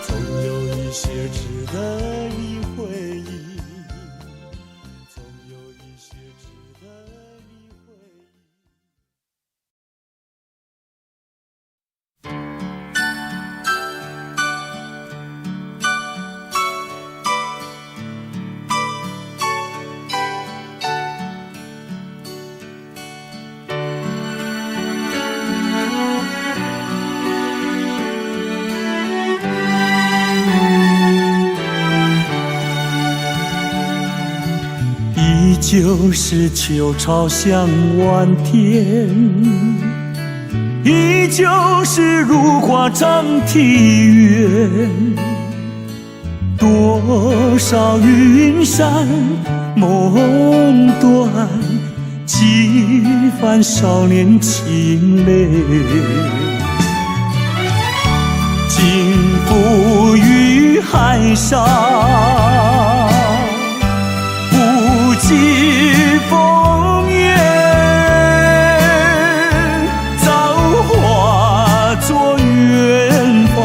总有一些值得你回忆，总有一些值得你回忆。依旧是秋潮向晚天，依旧是如画长堤远，多少云山梦断，几番少年情泪，尽付于海上，不计风月，造化作远方，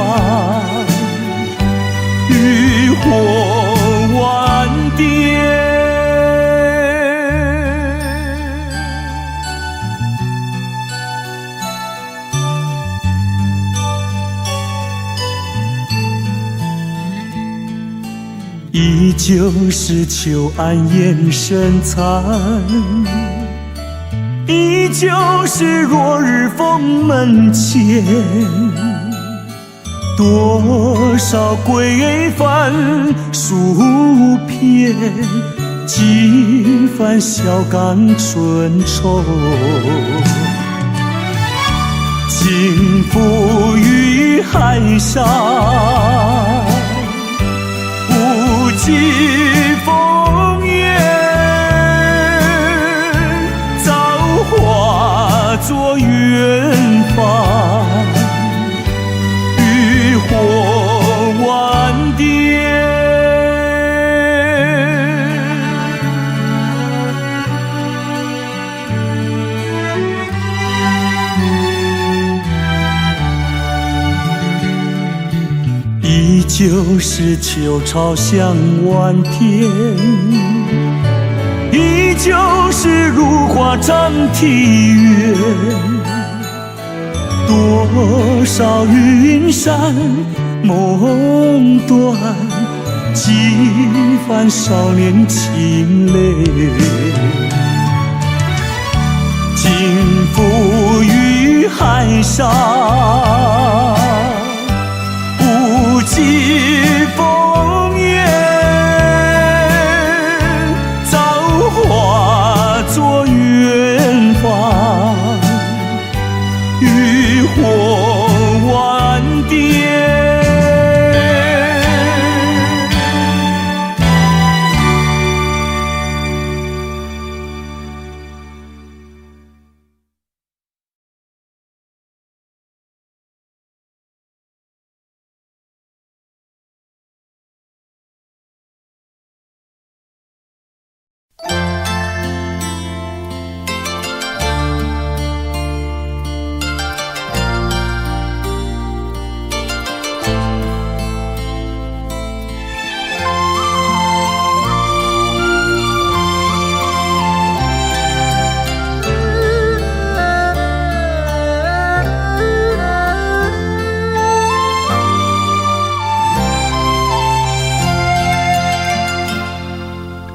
渔火万点。依旧是秋暗眼神残，依旧是落日封门前，多少归帆数片，几番小港春愁，尽付于海上，不计风月，造化作远方，渔火万点。依旧是秋潮向晚天，依旧是如画长堤远，多少云山梦断，几番少年情泪，尽付于海上，不计风月，造化作远方，渔火万点。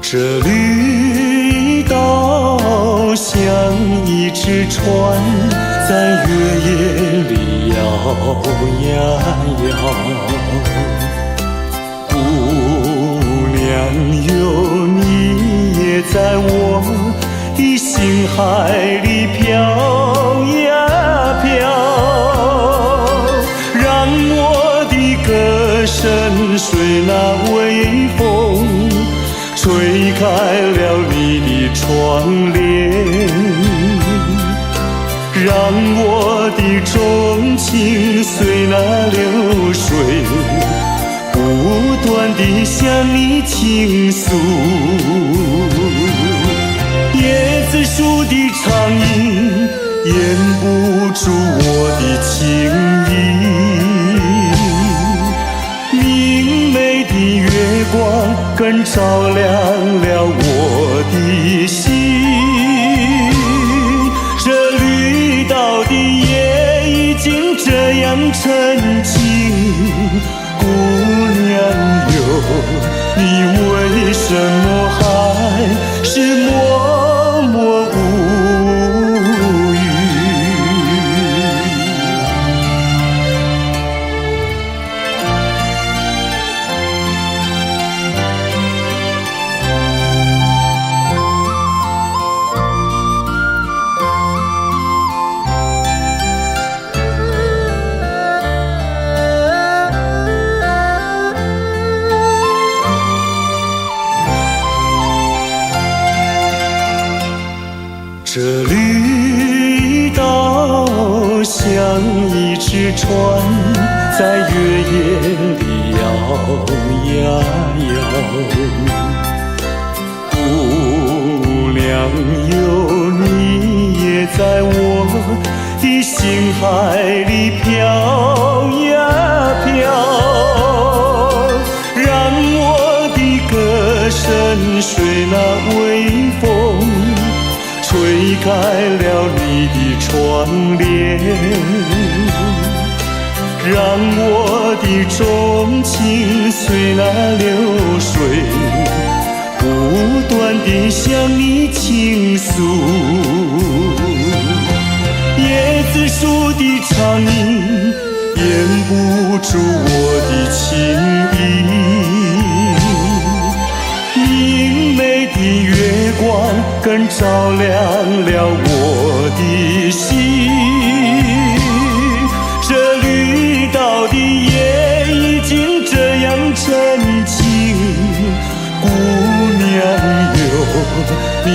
这绿岛像一只船，在月夜里摇呀摇。姑娘哟，你也在我的心海里飘呀飘。吹开了你的窗帘，让我的钟情随那流水，不断地向你倾诉。叶子树的长影掩不住我的情意，明媚的月光更照亮了我的心。这绿岛的夜已经这样沉静，姑娘哟，你为什么还是默默无语？这绿岛像一只船，在月夜里摇呀摇。姑娘哟，你也在我的心海里飘呀飘，让我的歌声随那微风吹开了你的窗帘，让我的钟情随那流水，不断地向你倾诉。叶子树的长影掩不住我的情意，明媚的月光更照亮了我的心。这绿岛的夜已经这样沉静，姑娘哟，你